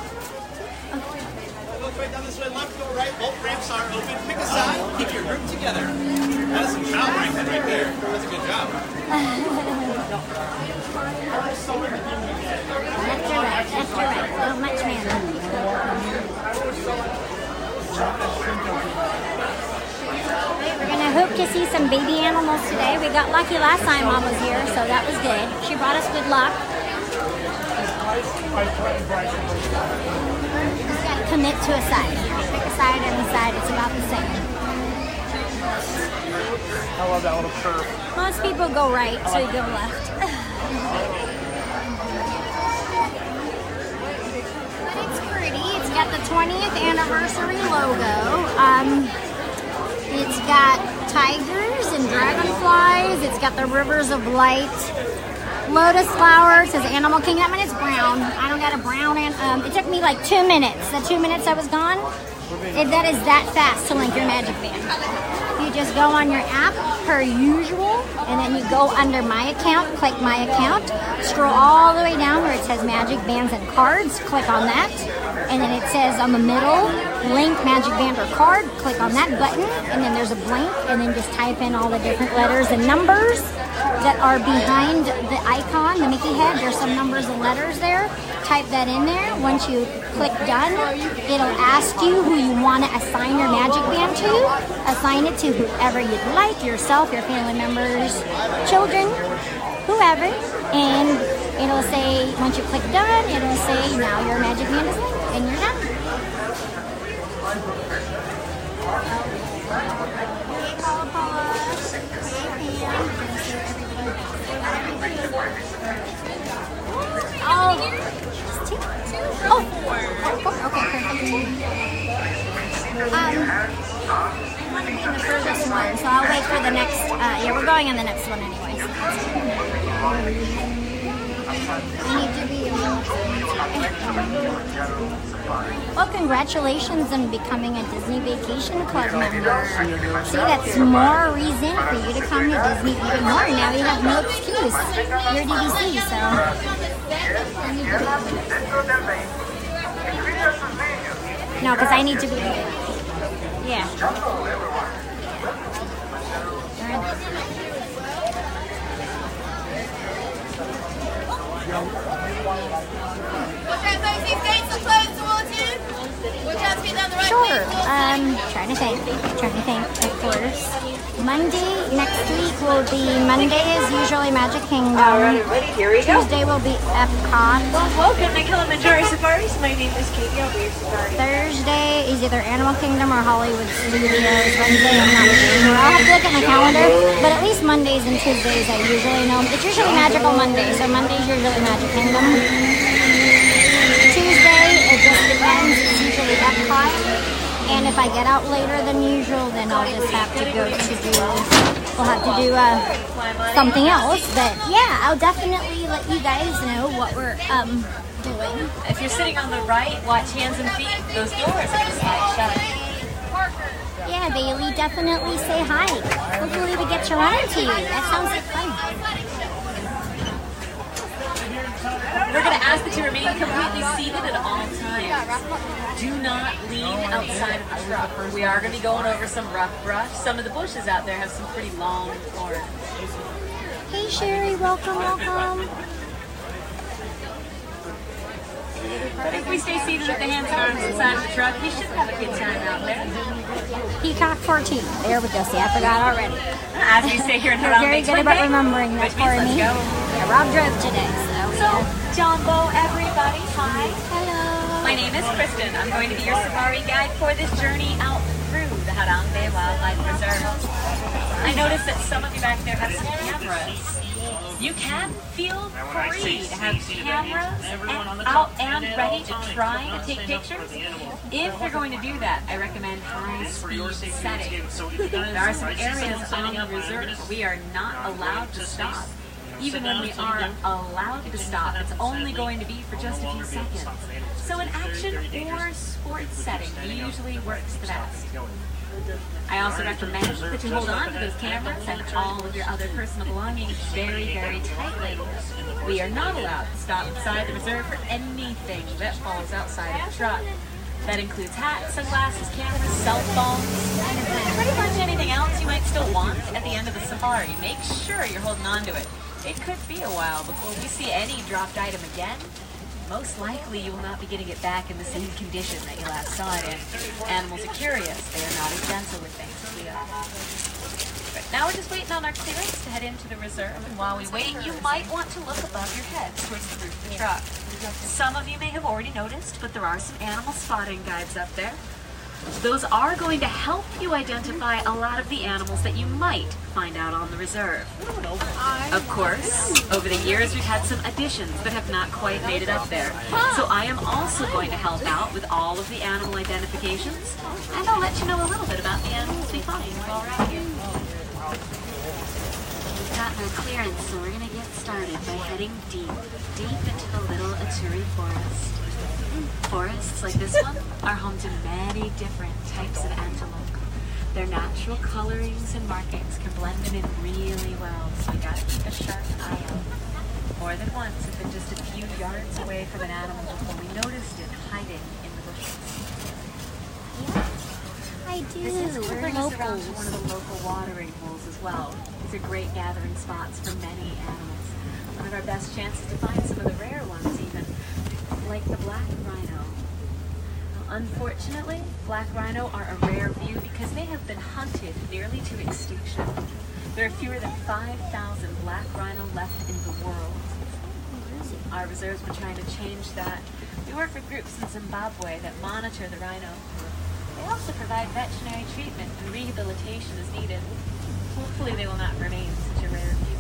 Look right down this way, left, go right. Both ramps are open. Pick a side, keep your group together. That is some child ranking right there. That's a good job. That's correct. Don't much manner. We're gonna hope to see some baby animals today. We got lucky last time Mom was here, so that was good. She brought us good luck. Just gotta commit to a side. Pick a side, any side, it's about the same. I love that little curve. Most people go right, so you go left. But it's pretty. It's got the 20th anniversary logo. It's got tigers and dragonflies. It's got the rivers of light. Lotus flower. It says Animal Kingdom, and it's brown. I don't got a brown. And it took me like 2 minutes. The 2 minutes I was gone. That is that fast to link your Magic Band. You just go on your app per usual, and then you go under My Account, click My Account, scroll all the way down where it says Magic Bands and Cards, click on that, and then it says on the middle, Link Magic Band or Card, click on that button, and then there's a blank, and then just type in all the different letters and numbers that are behind the icon, the Mickey head. There's some numbers and letters there. Type that in there. Once you click done, it'll ask you who you want to assign your Magic Band to. Assign it to whoever you'd like, yourself, your family members, children, whoever. And it'll say, once you click done, it'll say, now your Magic Band is linked, and you're done. Oh, I want to be in the furthest one, so I'll wait for the next. Yeah, we're going in the next one anyway. We need to be. Well, congratulations on becoming a Disney Vacation Club member. See, that's more reason for you to come to Disney even more. Now you have no excuse. You're DVC, so. No, because I need to be. Yeah. Sure. Trying to think. Of course. Monday next week will be. Monday is usually Magic Kingdom. Alright, ready? Here we go. Tuesday will be Epcot. Welcome to Kilimanjaro Safaris. My name is Katie. I'll be your safari. Thursday is either Animal Kingdom or Hollywood Studios. Wednesday, I'm not sure. I'll have to look at my calendar. But at least Mondays and Tuesdays, I usually know. It's usually Magical Monday, so Monday's usually Magic Kingdom. Tuesday, it just depends. It's usually Epcot. And if I get out later than usual, then I'll just have to go to do. We'll have to do something else. But yeah, I'll definitely let you guys know what we're doing. If you're sitting on the right, watch hands and feet. Those doors are going to slide shut. Yeah, Bailey, definitely say hi. Hopefully we get to run into you. That sounds like fun. We're going to ask that you remain completely seated at all times. Do not lean outside of the truck. We are going to be going over some rough brush. Some of the bushes out there have some pretty long thorns. Hey Sherry, welcome. But if we stay seated with the hands and arms inside of the truck, we should have a good time out there. Peacock 14. There we go. See, I forgot already. As we stay here in You're very good about remembering that for me. Go. Yeah, Rob drove today, So, Jumbo, everybody, hi. Hello. My name is Kristen. I'm going to be your safari guide for this journey out through the Harambe Wildlife Reserve. I noticed that some of you back there have some cameras. You can feel free to have cameras out and ready to try to take pictures. If you're going to do that, I recommend high-speed settings. There are some areas on the reserve where we are not allowed to stop. Even when we are allowed to stop, it's only going to be for just a few seconds. So an action or sports setting usually works the best. I also recommend that you hold on to those cameras and all of your other personal belongings very, very tightly. We are not allowed to stop inside the reserve for anything that falls outside of the truck. That includes hats, sunglasses, cameras, cell phones, and pretty much anything else you might still want at the end of the safari. Make sure you're holding on to it. It could be a while before we see any dropped item again. Most likely you will not be getting it back in the same condition that you last saw it in. Animals are curious. They are not as gentle with things as we are. But now we're just waiting on our clearance to head into the reserve. And while we wait, you might want to look above your head towards the roof of the truck. Some of you may have already noticed, but there are some animal spotting guides up there. Those are going to help you identify a lot of the animals that you might find out on the reserve. Of course, over the years we've had some additions that have not quite made it up there. So I am also going to help out with all of the animal identifications, and I'll let you know a little bit about the animals we find while we're out here. We've got our clearance, so we're going to get started by heading deep into the Little Aturi Forest. Forests like this one are home to many different types of antelope. Their natural colorings and markings can blend them in really well, so you gotta keep a sharp eye out. More than once, I've been just a few yards away from an animal before we noticed it hiding in the bushes. I do. This is We're bring us around locals. to one of the local watering holes as well. These are great gathering spots for many animals. One of our best chances to find some of the rare ones even, like the black rhino. Now, unfortunately, black rhino are a rare view because they have been hunted nearly to extinction. There are fewer than 5,000 black rhino left in the world. Our reserves were trying to change that. We work with groups in Zimbabwe that monitor the rhino. They also provide veterinary treatment and rehabilitation as needed. Hopefully they will not remain such a rare view.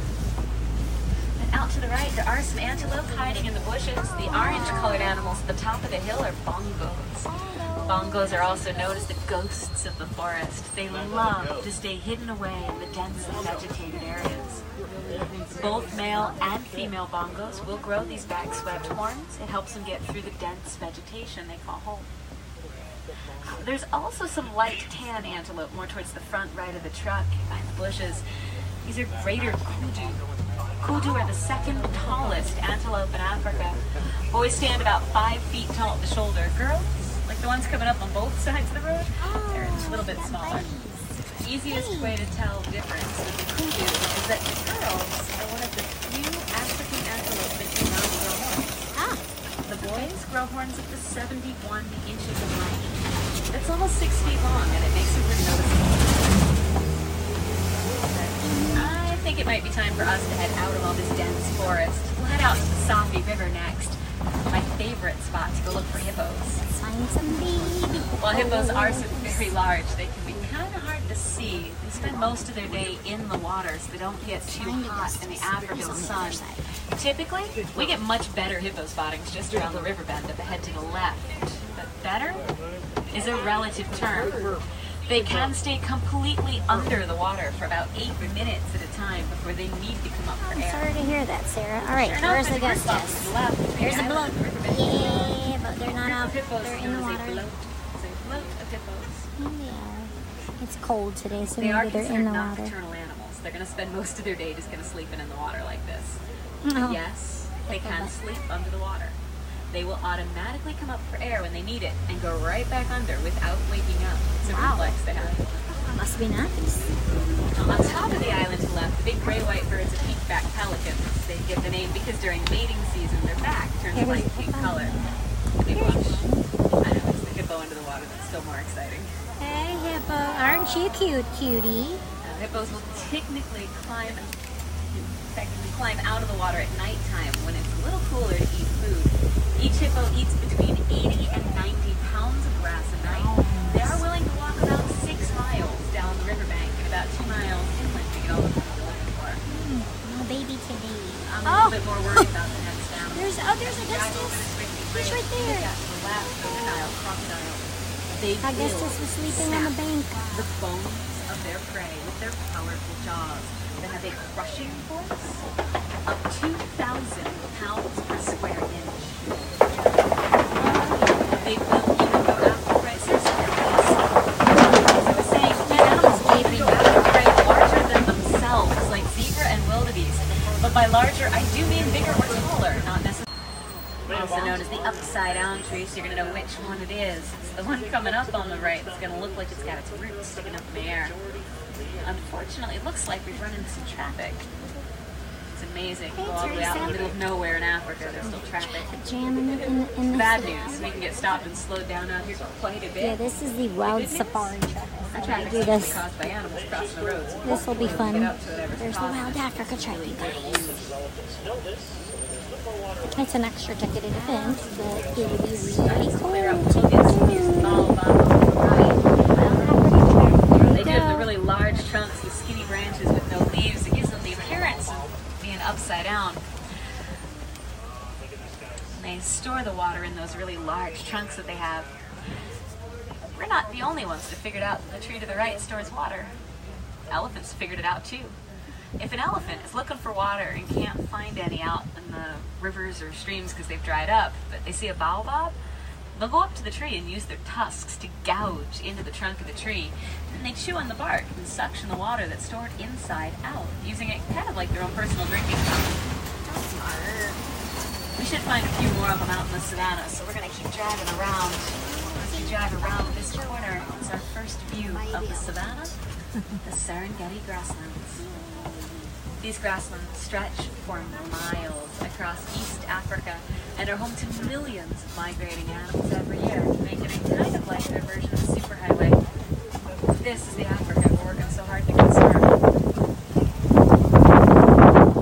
And out to the right, there are some antelope hiding in the bushes. The orange-colored animals at the top of the hill are bongos. Bongos are also known as the ghosts of the forest. They love to stay hidden away in the densely vegetated areas. Both male and female bongos will grow these back-swept horns. It helps them get through the dense vegetation they call home. There's also some light tan antelope more towards the front right of the truck behind the bushes. These are greater kudu. Kudu are the second tallest antelope in Africa. Boys stand about 5 feet tall at the shoulder. Girls, like the ones coming up on both sides of the road, they're a little bit smaller. The easiest way to tell the difference with the kudu is that the girls are one of the few African antelope that do not grow horns. The boys grow horns up to 71 inches in length. That's almost 6 feet long, and it makes them pretty noticeable. I think it might be time for us to head out of all this dense forest. We'll head out to the Safi River next. My favorite spot to go look for hippos. Find some baby. While hippos are so very large, they can be kind of hard to see. They spend most of their day in the water so they don't get too hot in the African sun. Typically, we get much better hippo spottings just around the river bend at the head to the left. But better is a relative term. They can stay completely under the water for about 8 minutes at a time before they need to come up for I'm air. sorry to hear that, Sarah. All right, Sure enough, where's the there's ghost a test? to the left. There's a Maybe bloat. I don't know. Yeah, but they're not out. Hippos They're in the known as water. a float of hippos. Yeah. It's cold today, so They are maybe they're in considered the water. nocturnal animals. They're going to spend most of their day just kind of sleeping in the water like this. Oh. Yes, they can sleep under the water. They will automatically come up for air when they need it and go right back under without waking up. It's a reflex they have. Must be nice. On top of the island to the left, the big gray-white birds are pink-backed pelicans. They get the name because during mating season, their back turns a light pink color. They blush. I know, it's the hippo under the water that's still more exciting. Hey, hippo. Aren't you cute, cutie? Hippos will technically climb out of the water at nighttime when it's a little cooler to eat food. Each hippo eats between 80 and 90 pounds of grass a night. They are willing to walk about 6 miles down the riverbank and about 2 miles inland to get all the food they're looking for. No baby today. I'm a little bit more worried about the next animal. There's a Augustus. He's right there. The last crocodile. They Augustus was sleeping on the bank. the bones of their prey with their powerful jaws that have a crushing force of 2,000 pounds per square inch. They will even go after prey. Seriously, as I was saying, these animals will even go after prey larger than themselves, like zebra and wildebeest. But by larger, I do mean bigger or taller, not necessarily. Also known as the upside-down tree, so you're going to know which one it is. It's the one coming up on the right that's going to look like it's got its roots sticking up in the air. Unfortunately, it looks like we've run into some traffic. It's amazing. Go all the way out in the middle of nowhere in Africa, there's still traffic. Jamming in the Bad news, we can get stopped and slowed down out here quite a bit. Yeah, this is the wild safari Our truck. traffic Do is this. caused by animals crossing the roads. This will be fun. Get up to whatever's There's the causing Wild it. Africa truck, you guys. It's an extra ticketed event, but it would be really cool They do have the really large trunks with skinny branches with no leaves. It gives them the appearance of being upside down. And they store the water in those really large trunks that they have. We're not the only ones that figured out that the tree to the right stores water. Elephants figured it out too. If an elephant is looking for water and can't find any out in the rivers or streams because they've dried up, but they see a baobab, they'll go up to the tree and use their tusks to gouge into the trunk of the tree. Then they chew on the bark and suction the water that's stored inside out, using it kind of like their own personal drinking fountain. Smart. We should find a few more of them out in the savannah, so we're going to keep driving around. As we drive around this corner, it's our first view of the savannah, the Serengeti grasslands. These grasslands stretch for miles across East Africa and are home to millions of migrating animals every year, making it kind of like their version of the superhighway. This is the Africa we're working so hard to conserve.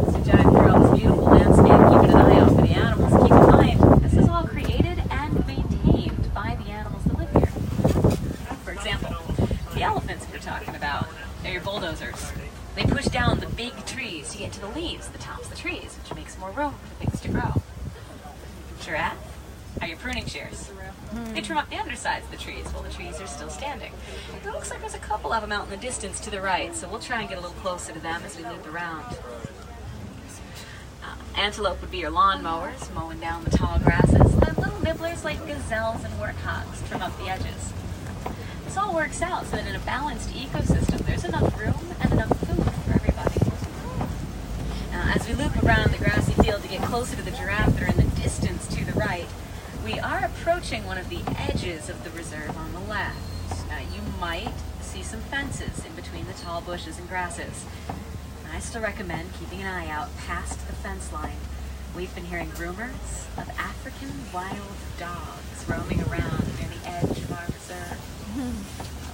As we drive through all this beautiful landscape, keeping an eye out for the animals, keep in mind, this is all created and maintained by the animals that live here. For example, the elephants we're talking about, they're your bulldozers. They push down the big trees to get to the leaves, the tops of the trees, which makes more room for things to grow. Giraffe? are your pruning shears. They trim up the undersides of the trees while the trees are still standing. It looks like there's a couple of them out in the distance to the right, so we'll try and get a little closer to them as we loop around. Antelope would be your lawn mowers, mowing down the tall grasses. And little nibblers like gazelles and warthogs trim up the edges. This all works out so that in a balanced ecosystem, there's enough room and enough food for everybody. As we loop around the grassy field to get closer to the giraffe that are in the distance to the right, we are approaching one of the edges of the reserve on the left. You might see some fences in between the tall bushes and grasses. I still recommend keeping an eye out past the fence line. We've been hearing rumors of African wild dogs roaming around near the edge of our reserve.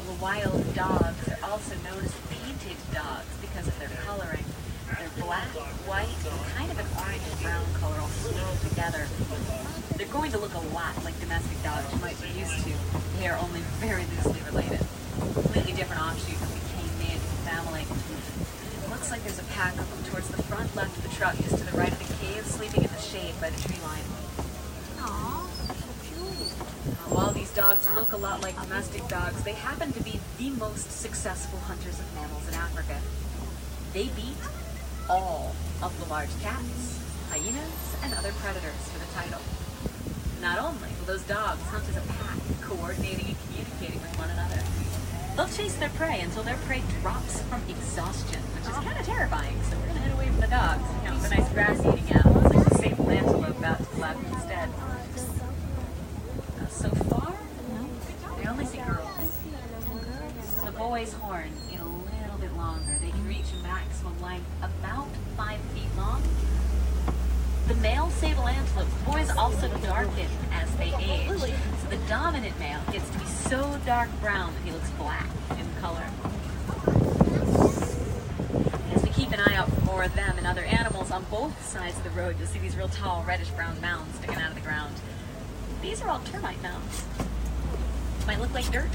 The wild dogs are also known as painted dogs because of their coloring. They're black, white, and kind of an orange-brown color all swirled together. They're going to look a lot like domestic dogs you might be used to. They are only very loosely related. Completely different offshoot of the Canadian family. It looks like there's a pack of them towards the front left of the truck, just to the right of the cave, sleeping in the shade by the tree line. Aww, so cute. While these dogs look a lot like domestic dogs, they happen to be the most successful hunters of mammals in Africa. They beat all of the large cats, hyenas, and other predators for the title. Not only will those dogs hunt as a pack, coordinating and communicating with one another, they'll chase their prey until their prey drops from exhaustion, which is kind of terrifying, so we're going to head away from the dogs and count the nice grass-eating animals like the sable antelope out to the left instead. So far, they only see girls. The boys' horns get a little bit longer. They can reach a maximum length about 5 feet long. The male sable antelope, boys also darken as they age. So the dominant male gets to be so dark brown that he looks black in color. As we keep an eye out for more of them and other animals on both sides of the road, you'll see these real tall reddish-brown mounds sticking out of the ground. These are all termite mounds. Might look like dirt.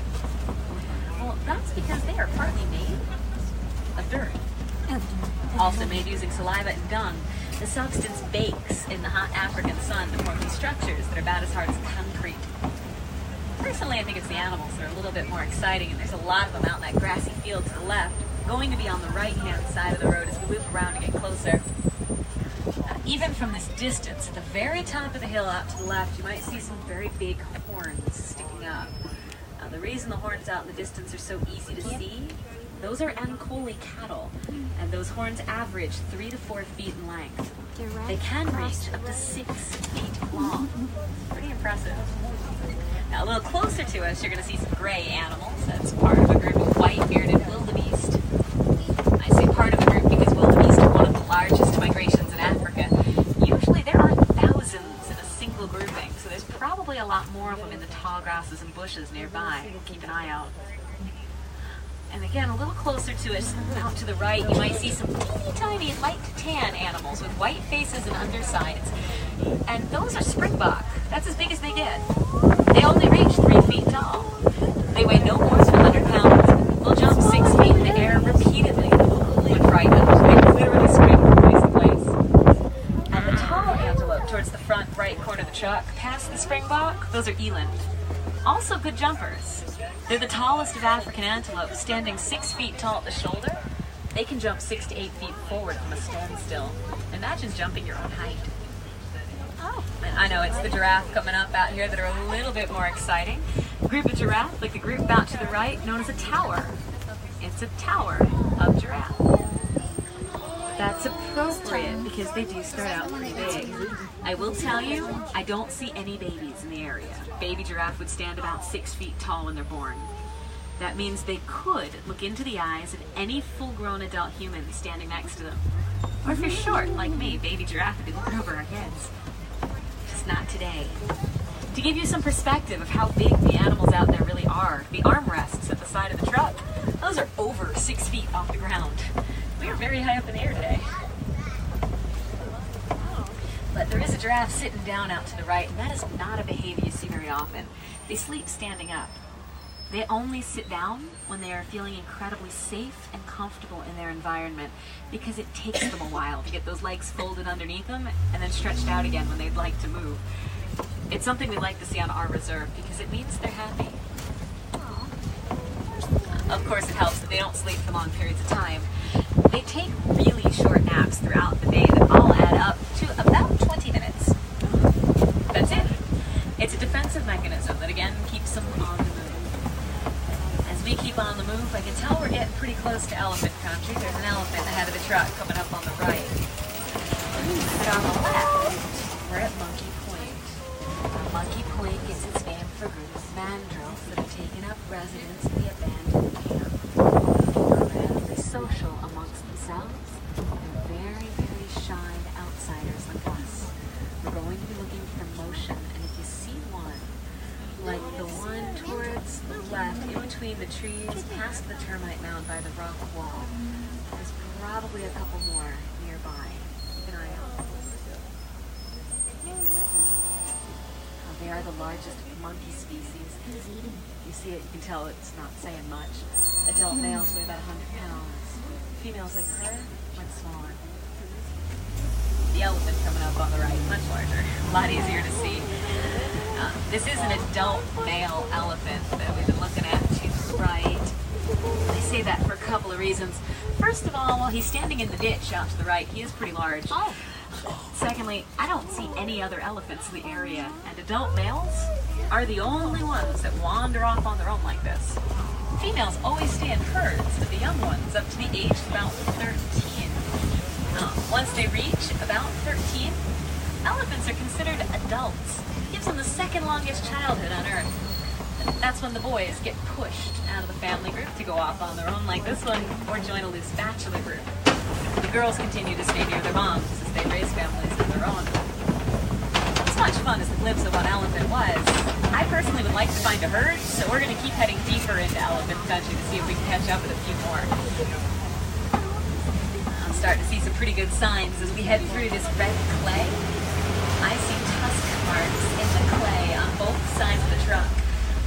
Well, that's because they are partly made of dirt. Also made using saliva and dung. The substance bakes in the hot African sun to form these structures that are about as hard as concrete. Personally, I think it's the animals that are a little bit more exciting, and there's a lot of them out in that grassy field to the left, going to be on the right-hand side of the road as we loop around to get closer. Even from this distance, at the very top of the hill out to the left, you might see some very big horns sticking up. The reason the horns out in the distance are so easy to see, those are Ankole cattle, and those horns average 3 to 4 feet in length. They can reach up to 6 feet long. Pretty impressive. Now a little closer to us, you're going to see some gray animals. That's part of a group of white-bearded wildebeest. I say part of a group because wildebeest are one of the largest migrations in Africa. Usually there are thousands in a single grouping, so there's probably a lot more of them in the tall grasses and bushes nearby. Keep an eye out. And again, a little closer to us, out to the right, you might see some teeny tiny light tan animals with white faces and undersides. And those are springbok. That's as big as they get. They only reach 3 feet tall. They weigh no more than 100 pounds. They'll jump 6 feet in the air repeatedly when frightened. They literally scream from place to place. And the tall antelope towards the front right corner of the truck, past the springbok, those are eland. Also good jumpers. They're the tallest of African antelope, standing 6 feet tall at the shoulder. They can jump 6 to 8 feet forward from a standstill. Imagine jumping your own height. Oh, and I know it's the giraffe coming up out here that are a little bit more exciting. A group of giraffe, like the group out to the right, known as a tower. It's a tower of giraffe. That's appropriate because they do start out pretty big. I will tell you, I don't see any babies in the area. Baby giraffe would stand about 6 feet tall when they're born. That means they could look into the eyes of any full-grown adult human standing next to them. Or if you're short, like me, baby giraffe would be looking over our heads. Just not today. To give you some perspective of how big the animals out there really are, the armrests at the side of the truck, those are over 6 feet off the ground. We are very high up in the air today. But there is a giraffe sitting down out to the right, and that is not a behavior you see very often. They sleep standing up. They only sit down when they are feeling incredibly safe and comfortable in their environment, because it takes them a while to get those legs folded underneath them and then stretched out again when they'd like to move. It's something we like to see on our reserve because it means they're happy. Of course, it helps that they don't sleep for long periods of time. They take really short naps throughout the day that all add up to about 20 minutes. That's it. It's a defensive mechanism that again keeps them on the move. As we keep on the move, I can tell we're getting pretty close to elephant country. There's an elephant ahead of the truck coming up on the right. But on the left, we're at Monkey Point. Monkey Point gets its name for groups of mandrills that have taken up residence in the abandoned camp. They're incredibly social amongst themselves and very, very shy to outsiders like us. We're going to be looking for motion, and if you see one, like the one towards the left, in between the trees, past the termite mound by the rock wall, there's probably a couple more nearby. Keep an eye out. They are the largest monkey species. You see it, you can tell it's not saying much. Adult males weigh about 100 pounds. Females like her, much smaller. The elephant coming up on the right, much larger, a lot easier to see. This is an adult male elephant that we've been looking at to the right. I say that for a couple of reasons. First of all, while he's standing in the ditch out to the right, he is pretty large. Secondly, I don't see any other elephants in the area, and adult males are the only ones that wander off on their own like this. Females always stay in herds with the young ones up to the age of about 13. Once they reach about 13, elephants are considered adults. Gives them the second longest childhood on Earth. That's when the boys get pushed out of the family group to go off on their own like this one, or join a loose bachelor group. The girls continue to stay near their moms as they raise families of their own. As much fun as the glimpse of what an elephant was, I personally would like to find a herd, so we're going to keep heading deeper into elephant country to see if we can catch up with a few more. I'm starting to see some pretty good signs as we head through this red clay. I see tusk marks in the clay on both sides of the truck.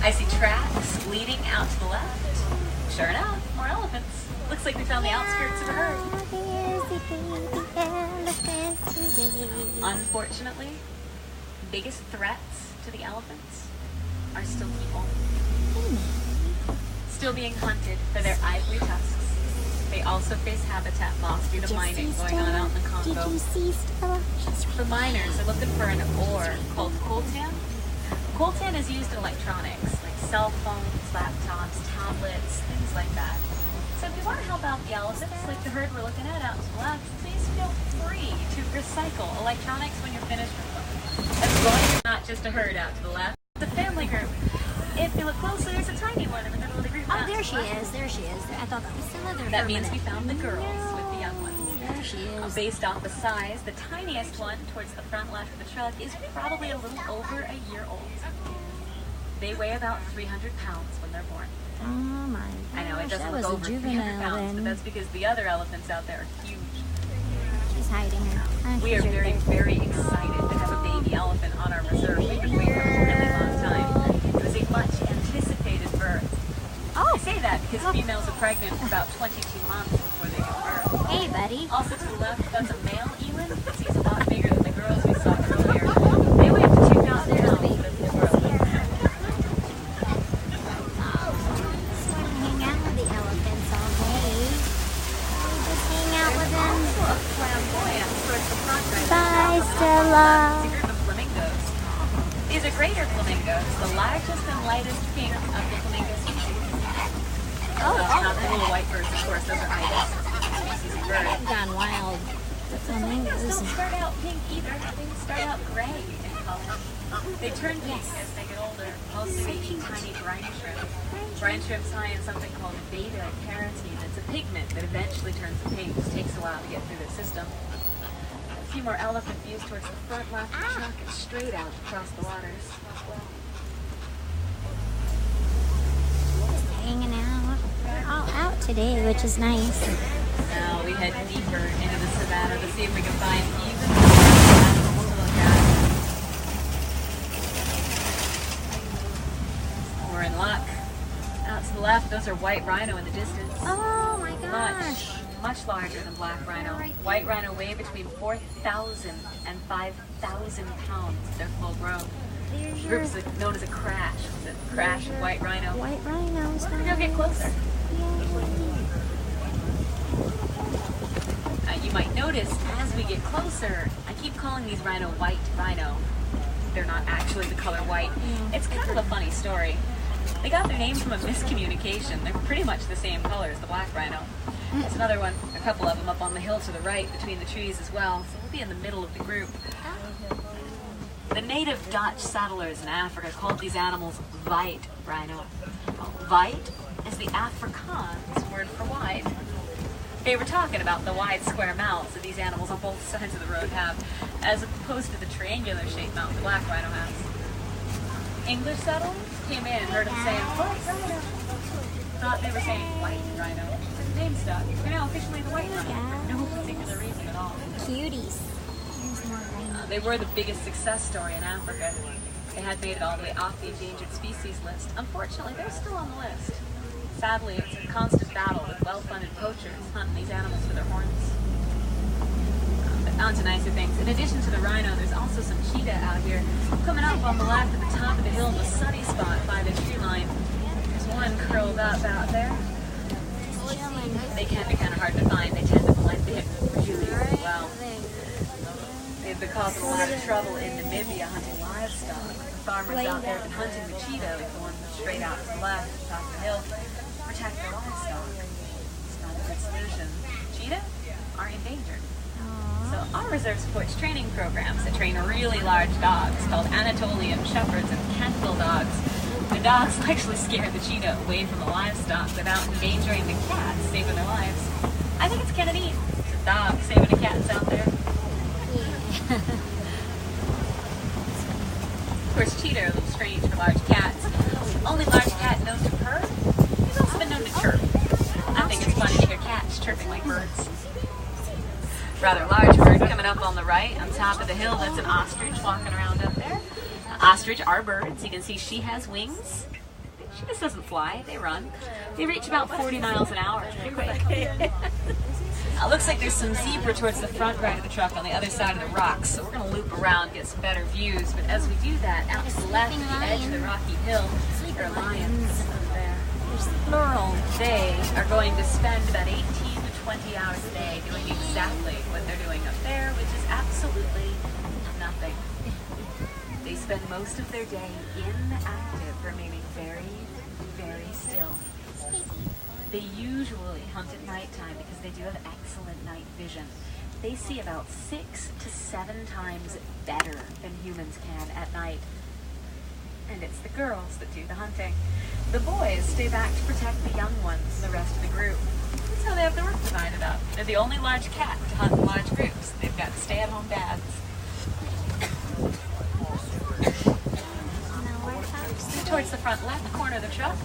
I see tracks leading out to the left. Sure enough, more elephants. Looks like we found the outskirts of a herd. Unfortunately, biggest threats to the elephants are still people. Still being hunted for their ivory tusks. They also face habitat loss due to mining going on out in the Congo. The miners are looking for an ore called coltan. Coltan is used in electronics, like cell phones, laptops, tablets, things like that. So if you want to help out the elephants, like the herd we're looking at out to the left, please feel free to recycle electronics when you're finished with them. As long as it's not just a herd out to the left, it's a family group. If you look closely, there's a tiny one in the middle of the group. Oh, there she is. There she is. I thought that was still there. That means we found the girls with the young ones. There she is. Based off the size, the tiniest one towards the front left of the truck is probably a little over a year old. They weigh about 300 pounds when they're born. Oh my gosh. I know it doesn't look over 300 pounds, but that's because the other elephants out there are huge. She's hiding her. Oh, We are very, very excited to have a baby elephant on our reserve. We've been waiting for a really long time. It was a much anticipated birth. I say that because females are pregnant for about 22 months before they give birth. Hey, buddy. Also to the left, that's a male eland. He's a lot bigger than the girls we saw earlier. They weigh up to 2,000 pounds, but it's the girls. Hang out with the elephants all day. Just hang out with them. Flamboyant towards the front right. Bye, Stella. It's a group of flamingos. These are greater flamingos, the largest and lightest pink of the flamingo species. Not the little white birds, of course, those are ibis species of bird. Gone wild. Flamingos don't start out pink either. They start out gray in color. They turn pink as they get older, mostly eating tiny brine shrimp. Brine shrimp's high in something called beta-carotene. It's a pigment that eventually turns pink. It takes a while to get through their system. A few more elephant views towards the front left of the truck and straight out across the waters. Just hanging out. We're all out today, which is nice. Now we head deeper into the savannah to see if we can find even more animals to look at. We're in luck. Out to the left, those are white rhino in the distance. Oh my gosh. Much larger than black rhino. White rhino weigh between 4,000 and 5,000 pounds if they're full grown. There's your Group's known as a crash. It's a crash of white rhino. white rhinos. We're gonna get closer. You might notice as we get closer, I keep calling these rhino white rhino. They're not actually the color white. It's kind of a funny story. They got their name from a miscommunication. They're pretty much the same color as the black rhino. There's another one, a couple of them up on the hill to the right between the trees as well. So we'll be in the middle of the group. The native Dutch settlers in Africa called these animals white rhino. White is the Afrikaans word for wide. They were talking about the wide square mouths that these animals on both sides of the road have, as opposed to the triangular shaped mouth the black rhino has. English settlers came in and heard them saying white rhino. Thought they were saying white rhino. So the name stuck. They're now officially the white rhino for no particular reason at all. Cuties. There's more rhinos. They were the biggest success story in Africa. They had made it all the way off the endangered species list. Unfortunately, they're still on the list. Sadly, it's a constant battle with well-funded poachers hunting these animals for their horns. But on to nicer things. In addition to the rhino, there's also some cheetah out here. Coming up on the left at the top of the hill in the sunny spot by the tree line. There's one curled up out there. They can be kind of hard to find. They tend to blend in really well. They've been causing a lot of trouble in Namibia hunting livestock. The farmers out there have been hunting the cheetah, the one straight out to the left, top of the hill, to protect their livestock. It's not a good solution. Cheetah are endangered. So our reserve supports training programs that train really large dogs called Anatolian Shepherds and Cantville dogs. The dogs actually scare the cheetah away from the livestock without endangering the cats, saving their lives. I think it's kind of neat. It's a dog saving the cats out there. Of course, cheetah are a little strange for large cats. Only large cat known to purr. He's also been known to chirp. I think it's funny to hear cats chirping like birds. Rather large bird coming up on the right, on top of the hill. That's an ostrich walking around up there. Ostrich are birds. You can see she has wings. She just doesn't fly. They run. They reach about 40 miles an hour. Pretty quick. Looks like there's some zebra towards the front right of the truck on the other side of the rocks. So we're going to loop around, get some better views. But as we do that, out to the left at the edge of the rocky hill, there are lions up there. Plural. They are going to spend about 18 to 20 hours a day doing exactly what they're doing up there, which is absolutely nothing. They spend most of their day inactive, remaining very, very still. They usually hunt at nighttime because they do have excellent night vision. They see about 6 to 7 times better than humans can at night. And it's the girls that do the hunting. The boys stay back to protect the young ones and the rest of the group. That's how they have their work divided up. They're the only large cat to hunt in large groups. They've got stay-at-home dads. Towards the front left corner of the truck,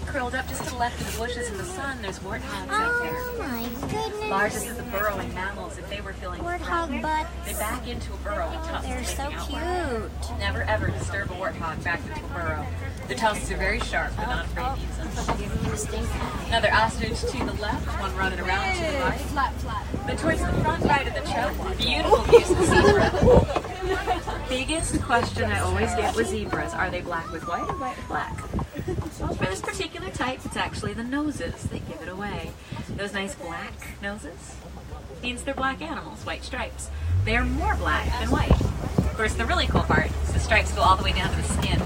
curled up just to the left of the bushes in the sun, there's warthogs out there. Oh my goodness. Largest of the burrowing mammals. If they were feeling Warthog butts. they back into a burrow with tusks They're so sticking outward. cute. Never ever disturb a warthog back into a burrow. The tusks are very sharp, but not afraid to use them. Another ostrich to the left, one running around to the right. But towards the front right of the truck, beautiful views of zebra. Biggest question I always get with zebras, are they black with white or white with black? Well, for this particular type, it's actually the noses that give it away. Those nice black noses means they're black animals, white stripes. They are more black than white. Of course, the really cool part is the stripes go all the way down to the skin.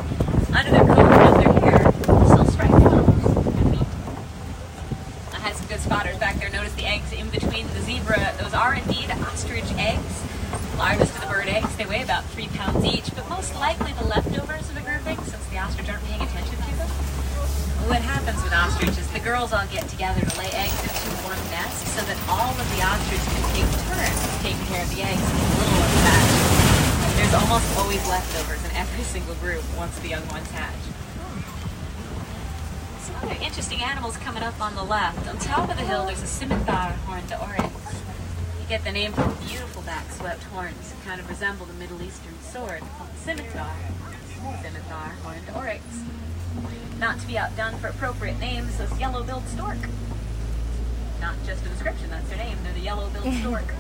Under their coat and under their hair, still striped and neat. I had some good spotters back there. Notice the eggs in between the zebra. Those are indeed ostrich eggs. Largest of the bird eggs. They weigh about 3 pounds each, but most likely the leftovers of the grouping, since the ostrich aren't paying attention to them. What happens with ostriches, the girls all get together to lay eggs into one nest so that all of the ostriches can take turns taking care of the eggs in the little ones hatch. There's almost always leftovers in every single group once the young ones hatch. Some other interesting animals coming up on the left. On top of the hill, there's a scimitar horned oryx. Get the name from beautiful back-swept horns that kind of resemble the Middle Eastern sword called scimitar. Scimitar horned oryx. Not to be outdone for appropriate names, those yellow-billed stork. Not just a description, that's their name. They're the yellow-billed stork.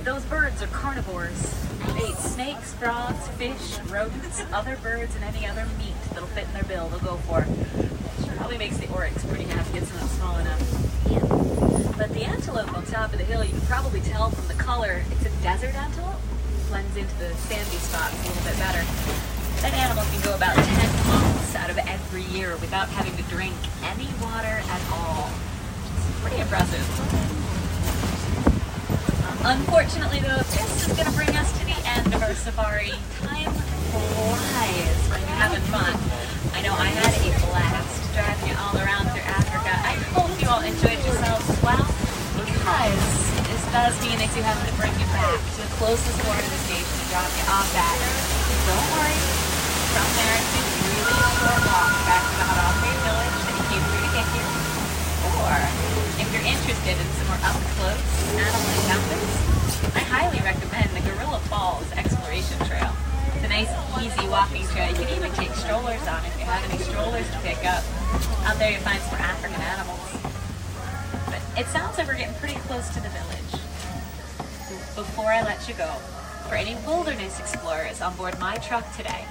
Those birds are carnivores. They eat snakes, frogs, fish, rodents, other birds, and any other meat that'll fit in their bill they'll go for. Probably makes the oryx pretty happy, gets them small enough. Yeah. But the antelope on top of the hill, you can probably tell from the color, it's a desert antelope. Blends into the sandy spots a little bit better. That animal can go about 10 months out of every year without having to drink any water at all. It's pretty impressive. Unfortunately though, this is going to bring us to the end of our safari. Time flies when you're having fun. I know I had a blast driving you all around through Africa. I hope you all enjoyed yourselves as well, because this does mean that you have to bring you back to the closest part of the station to drop you off at. Don't worry, from there it's a really short walk back to the Harambe village that you came through to get here. Or, if you're interested in some more up-close animal encounters, I highly recommend the Gorilla Falls Exploration Trail. It's a nice, easy walking trail. You can even take strollers on if you have any strollers to pick up. Out there you'll find some more African animals. But it sounds like we're getting pretty close to the village. Before I let you go, for any wilderness explorers on board my truck today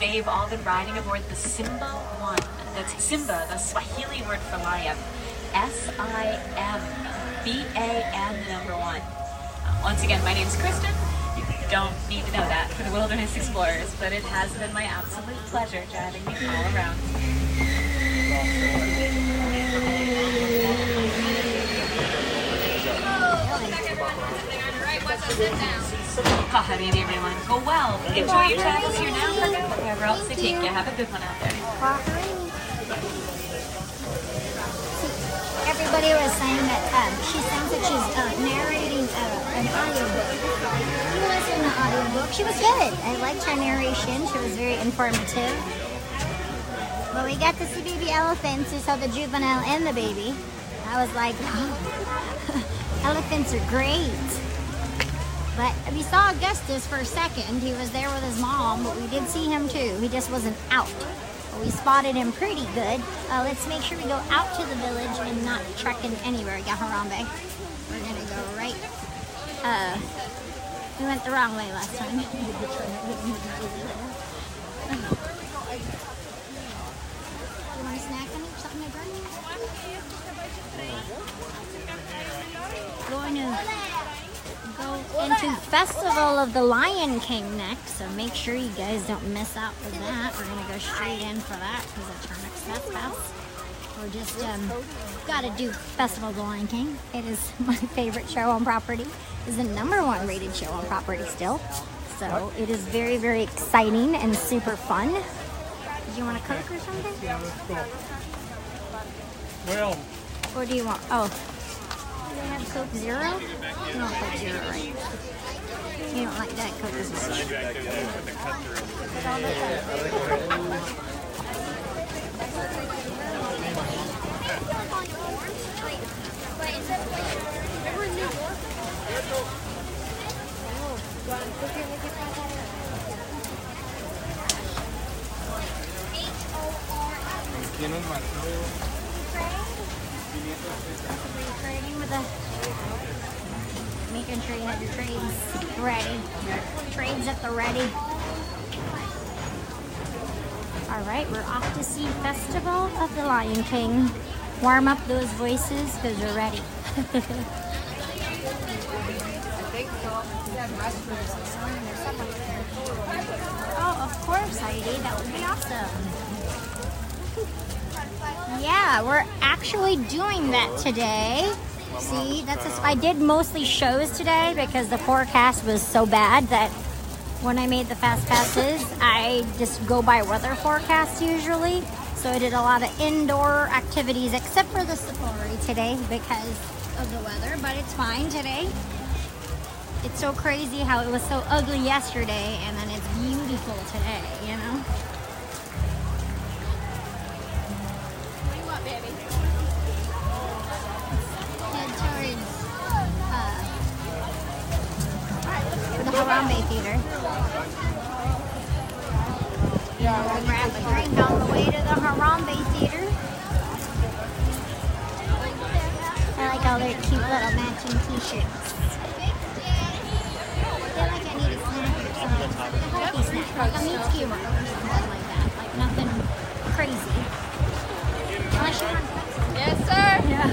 you've all been riding aboard the Simba 1. That's Simba, the Swahili word for lion. S-I-M-B-A-N, the number 1. Once again, my name's Kristen. You don't need to know that for the wilderness explorers, but it has been my absolute pleasure driving you all around. Kaharini, everyone. Go well. Enjoy your travels here now, wherever else they take you. Have a good one out there. Everybody was saying that she sounds like she's narrating an audiobook. You listen to the audiobook. She was good. I liked her narration. She was very informative. But we got to see baby elephants. We saw the juvenile and the baby. I was like, oh, elephants are great. But we saw Augustus for a second. He was there with his mom, but we did see him too. He just wasn't out. We spotted him pretty good. Let's make sure we go out to the village and not trekking anywhere. We got Harambe. We're gonna go right. We went the wrong way last time. You want a snack on it? Something to drink? Going to go into Festival of the Lion King next, so make sure you guys don't miss out for that. We're gonna go straight in for that because it's our next fest. We're just gotta do Festival of the Lion King. It is my favorite show on property. It's the #1 rated show on property still. So it is very, very exciting and super fun. Did you want a Coke or something? Yeah, let's go. Well. Or do you want? Oh. Do they have Coke Zero? You don't Coke Zero, right? You don't like that Coke Zero. Making sure you have your trades ready. Trades at the ready. Alright, we're off to see Festival of the Lion King. Warm up those voices because we're ready. Oh, of course, Heidi. That would be awesome. Yeah, we're actually doing that today. See, I did mostly shows today because the forecast was so bad that when I made the fast passes, I just go by weather forecast usually. So I did a lot of indoor activities except for the safari today because of the weather, but it's fine today. It's so crazy how it was so ugly yesterday and then it's beautiful today, you know? What do you want, baby? Head towards the Harambe Theater. We'll grab a drink on the way to the Harambe Theater. I like all their cute little matching t-shirts. healthy snack, like a meat skewer or something like that. Like nothing crazy. Unless you want pretzels. Yes, sir. Yeah.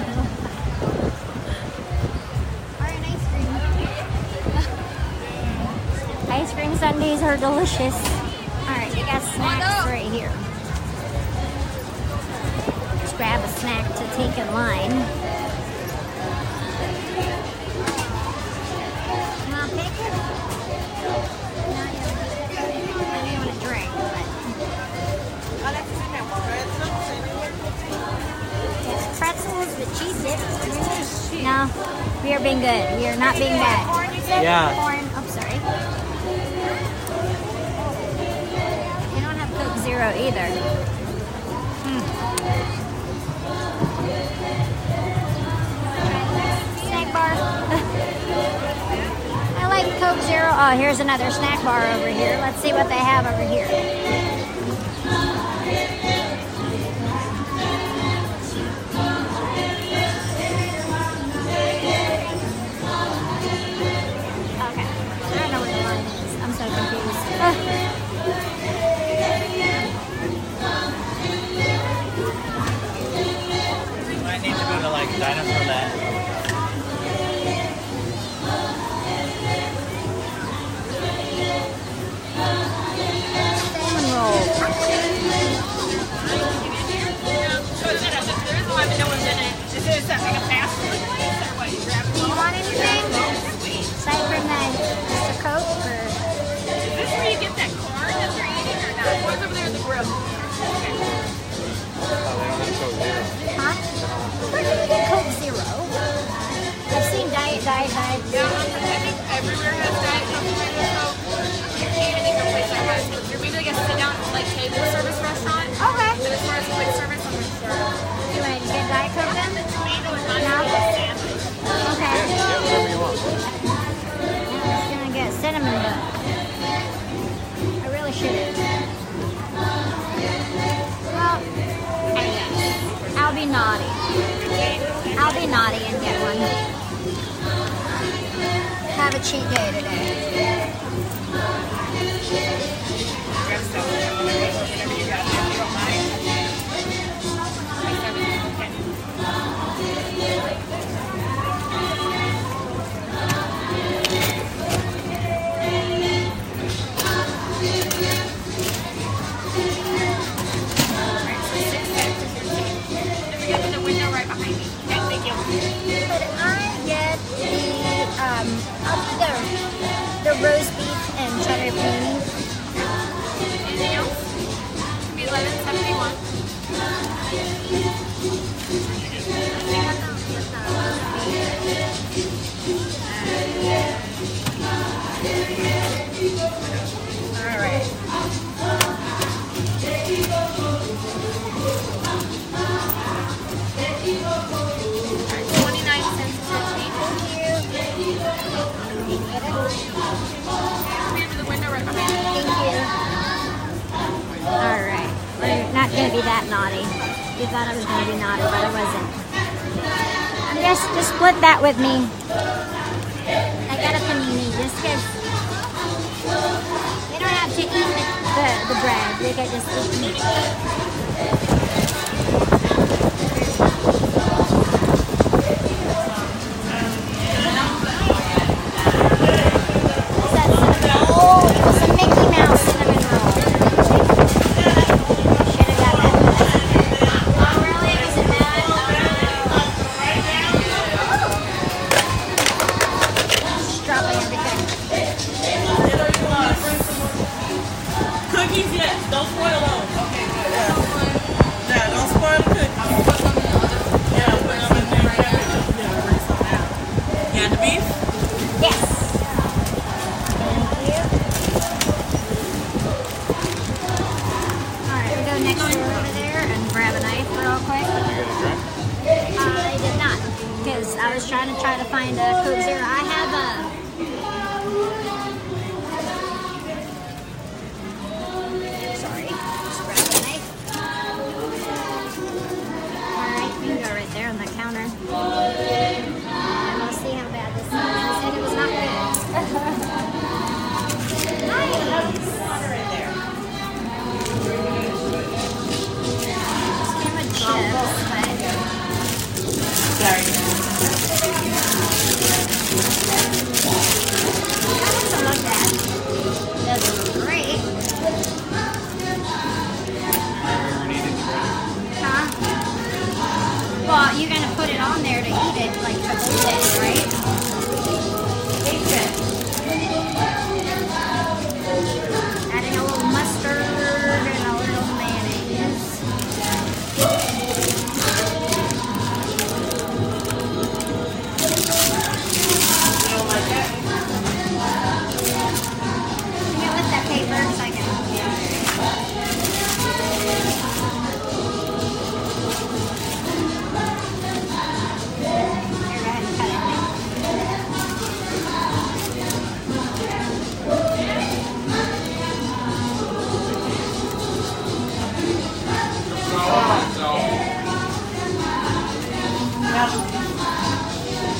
Or an ice cream. Ice cream sundaes are delicious. Alright, they got snacks right here. Let's grab a snack to take in line. Not pick? No, you want a drink, but it's pretzels with cheese dip. No, we are being good. We are not being bad. Yeah. Corn. Oh, sorry. You don't have Coke Zero either. Snack bar. I like Coke Zero. Oh, here's another snack bar over here. Let's see what they have over here. I need to go to like Dinosaur Land. Salmon roll. Do you want anything? Aside from that, just a Coke or? Is this where you get that corn that they're eating or not? What's over there in the grill? Huh? Where do you get Coke Zero? I've seen Diet. Yeah, I think everywhere has Diet Coke, Coke. I can't think of a place that has Coke. You're maybe like a sit-down, like table service restaurant. Okay. But as far as quick service, I'm not sure. You want to get Diet Coke then? No? Okay. Yeah, whatever you want. I'm just gonna get cinnamon bun. I really shouldn't. Well, I'll be naughty. I'll be naughty and get one. Have a cheat day today. Could I get the roast beef and cheddar panini? Anything else? Should be $11.71. Alright. We're not going to be that naughty. You thought I was going to be naughty, but I wasn't. I'm just split that with me. I got a panini just because they don't have to eat the bread. They can just eat meat. Cookies, yes. Don't spoil those. Okay, good. Yeah, don't spoil the cookies. Yeah, put them in there. Yeah, bring some out. Yeah, the beef? Yes. Thank you. Alright, we go next door over there and grab a knife real quick. I did not, because I was trying to find a Coke Zero. I have a... Sorry, just grab a knife. Alright, you can go right there on the counter. And we'll see how bad this is. They said it was not good. Hi, triple dip, right? Adding a little mustard and a little mayonnaise. Can you lift that paper so I can?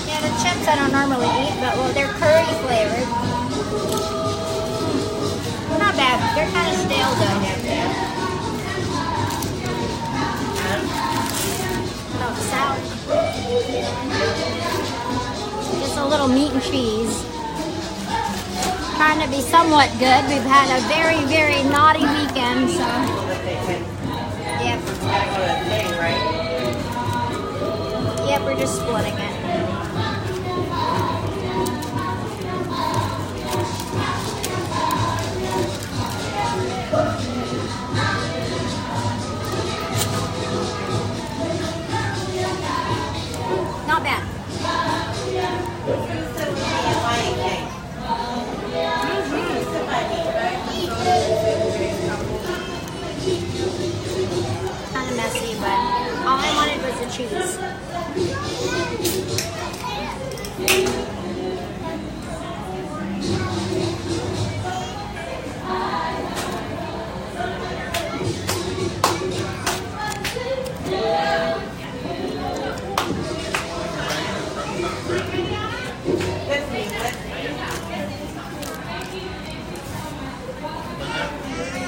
Yeah, the chips I don't normally eat, but well, they're curry flavored. Not bad. They're kind of stale though. Oh, salad. Just a little meat and cheese. Trying to be somewhat good. We've had a very, very naughty weekend, so. Yep. Yep, we're just splitting it. Not bad. Kind of messy, but all I wanted was the cheese.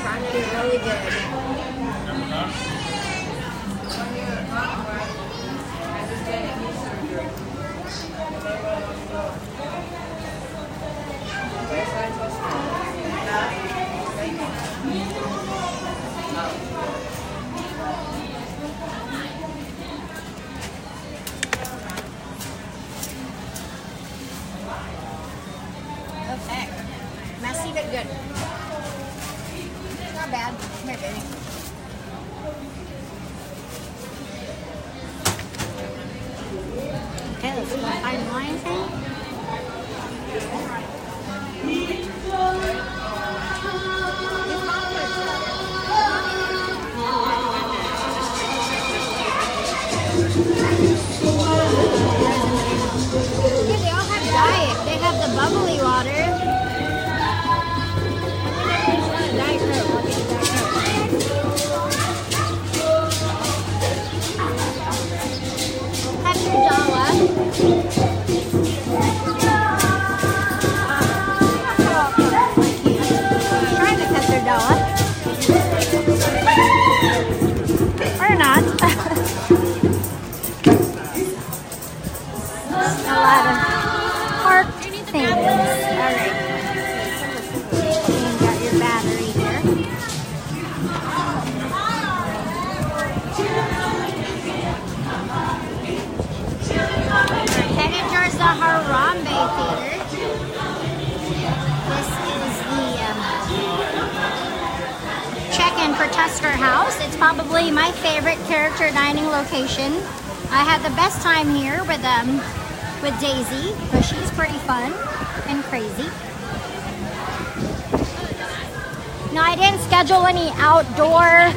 Trying to be really good. Okay. Messy but good. Not bad. Come here, baby. Okay, let's go fine wine thing. Yeah, they all have diet. They have the bubbly water. Diet Coke. I'll get a Diet Coke. Petrodala. Trying to Petrodala. Or not. A lot of park things. Alright. You got your battery here. Headed towards the Harambe Theater. This is the check-in for Tusker House. It's probably my favorite character dining location. I had the best time here with Daisy, but she's pretty fun and crazy. No, I didn't schedule any outdoor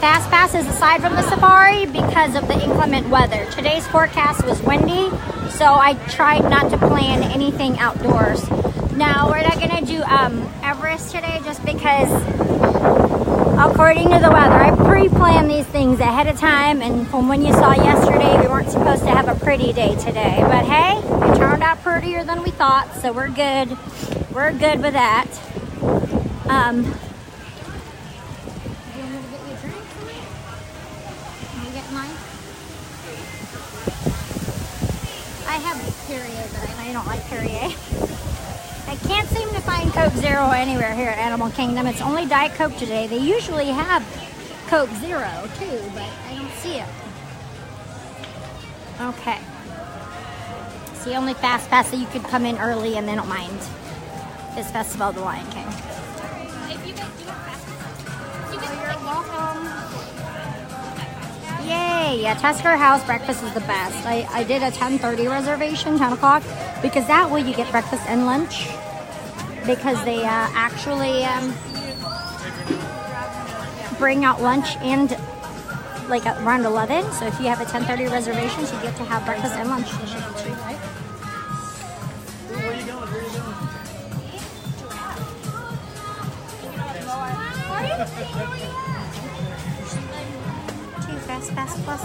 fast passes aside from the safari because of the inclement weather. Today's forecast was windy, so I tried not to plan anything outdoors. Now, we're not gonna do Everest today just because, according to the weather, I pre-planned these things ahead of time, and from when you saw yesterday, we weren't supposed to have a pretty day today. But hey, it turned out prettier than we thought, so we're good. We're good with that. Do you want me to get you a drink? Can you get mine? I have Perrier, but I don't like Perrier. I can't seem to find Coke Zero anywhere here at Animal Kingdom. It's only Diet Coke today. They usually have Coke Zero too, but I don't see it. Okay. the only fast pass that you could come in early and they don't mind. Is Festival of the Lion King. You're welcome. Yay! Yeah, Tusker House breakfast is the best. I did a 10:30 reservation, 10 o'clock, because that way you get breakfast and lunch. Because they actually bring out lunch and like around 11. So if you have a 10:30 reservation, you get to have breakfast and lunch. Where are you going? Where are you going? Two Fast Pass Plus.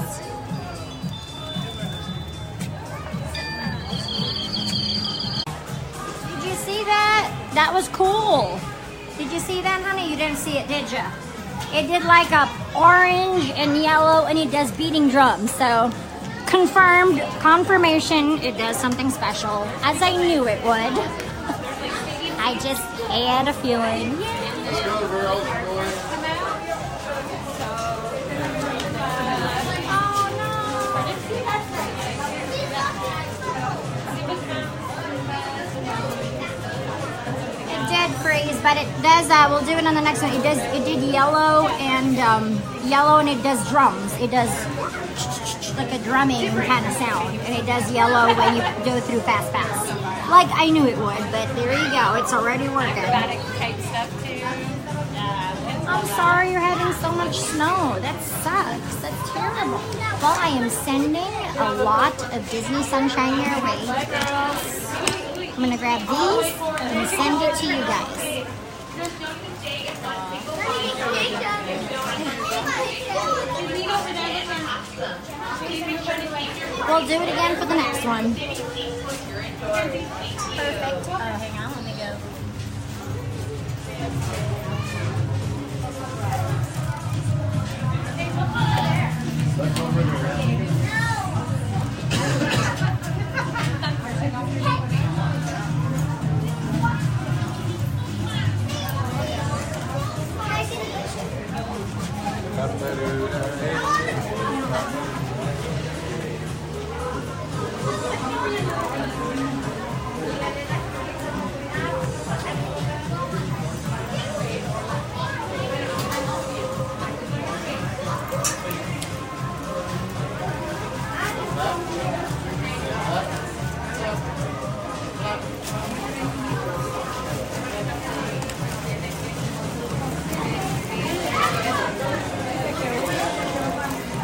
Did you see that? That was cool. Did you see that, honey? You didn't see it, did you? It did like a orange and yellow, and it does beating drums. So confirmation, it does something special, as I knew it would. I just had a feeling. Let's go, girls. Freeze, but it does. We'll do it on the next one. It does. It did yellow and it does drums. It does like a drumming kind of sound, and it does yellow when you go through Fast Pass. Like I knew it would, but there you go. It's already working. I'm sorry you're having so much snow. That sucks. That's terrible. Well, I am sending a lot of Disney Sunshine your way, girls. I'm gonna grab these and send it to you guys. We'll do it again for the next one. Perfect. Oh, hang on, let me go.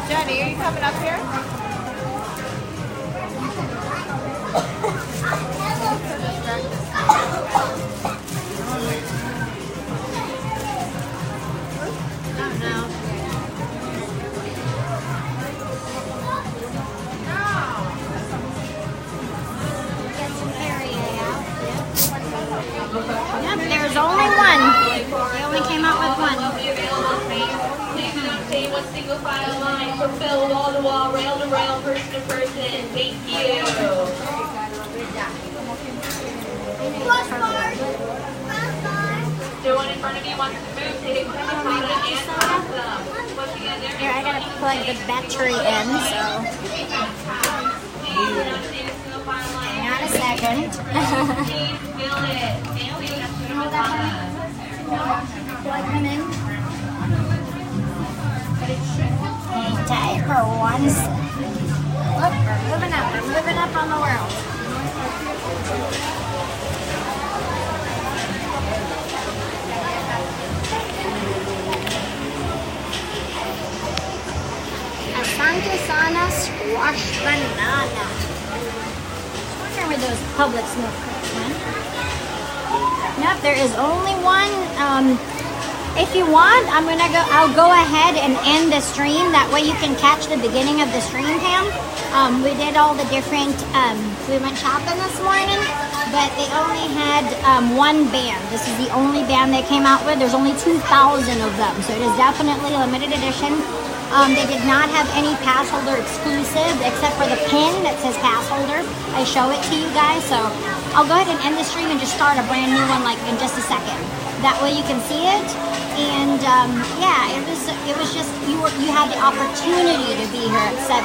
Jenny, are you coming up here? Yep, there's only one. They only came out with one. One single file line, propel wall to wall, rail to rail, person to person. Thank you. The one in front of you wants to move. Take one and awesome. Once again, there. Here, I gotta plug the battery in, so. Hang on a second. Plug them in. Hang tight for 1 second. Look, we're moving up. We're moving up on the world. Asante Sana squash banana. I wonder where those Publix milk crates went. Nope, there is only one. If you want, I'll go ahead and end the stream. That way you can catch the beginning of the stream, Pam. We did all the different, we went shopping this morning, but they only had one band. This is the only band they came out with. There's only 2,000 of them, so it is definitely limited edition. They did not have any pass holder exclusive except for the pin that says pass holder. I show it to you guys, so I'll go ahead and end the stream and just start a brand new one like in just a second. That way you can see it. And yeah, it was just you had the opportunity to be here at 7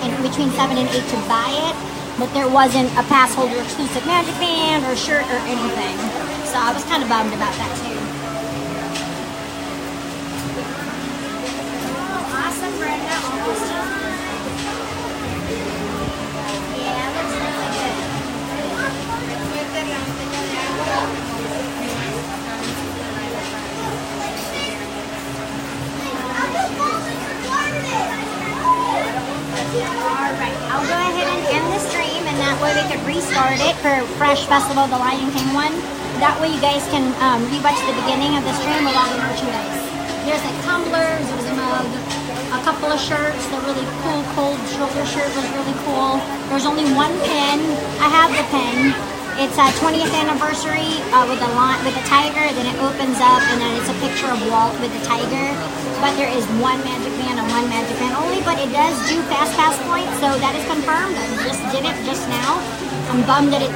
and between 7 and 8 to buy it. but there wasn't a pass holder exclusive Magic Band or shirt or anything. So I was kind of bummed about that too. Awesome, Brenda. Almost done. Yeah, looks really good. Alright, I'll go ahead and end the stream, and that way we could restart it for Fresh Festival, the Lion King one. That way you guys can rewatch the beginning of the stream with all the merchandise. There's like tumblers, there's a mug, a couple of shirts. The really cool cold shoulder shirt was really cool. There's only one pin. I have the pin. It's a 20th anniversary with a tiger. Then it opens up, and then it's a picture of Walt with the tiger. But there is one Magic Band and one Magic Band only. But it does do Fast Pass points, so that is confirmed. I just did it just now. I'm bummed that it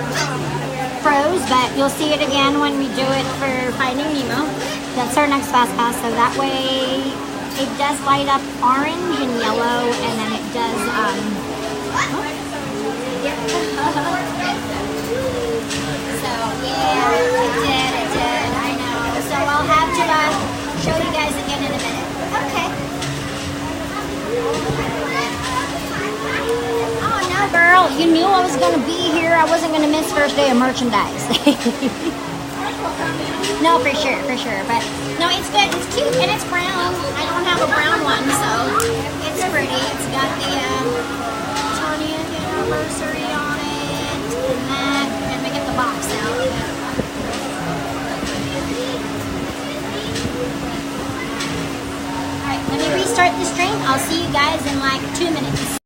froze, but you'll see it again when we do it for Finding Nemo. That's our next Fast Pass, so that way it does light up orange and yellow, and then it does, So, yeah, it did, I know. So I'll have to show you guys again in a minute. Okay. Oh, no, girl, you knew I was going to be here. I wasn't going to miss first day of merchandise. No, for sure. But, no, it's good. It's cute, and it's brown. I don't have a brown one, so it's pretty. It's got the 20th anniversary on it, and that, and we get the box out. Alright, let me restart the stream. I'll see you guys in like 2 minutes.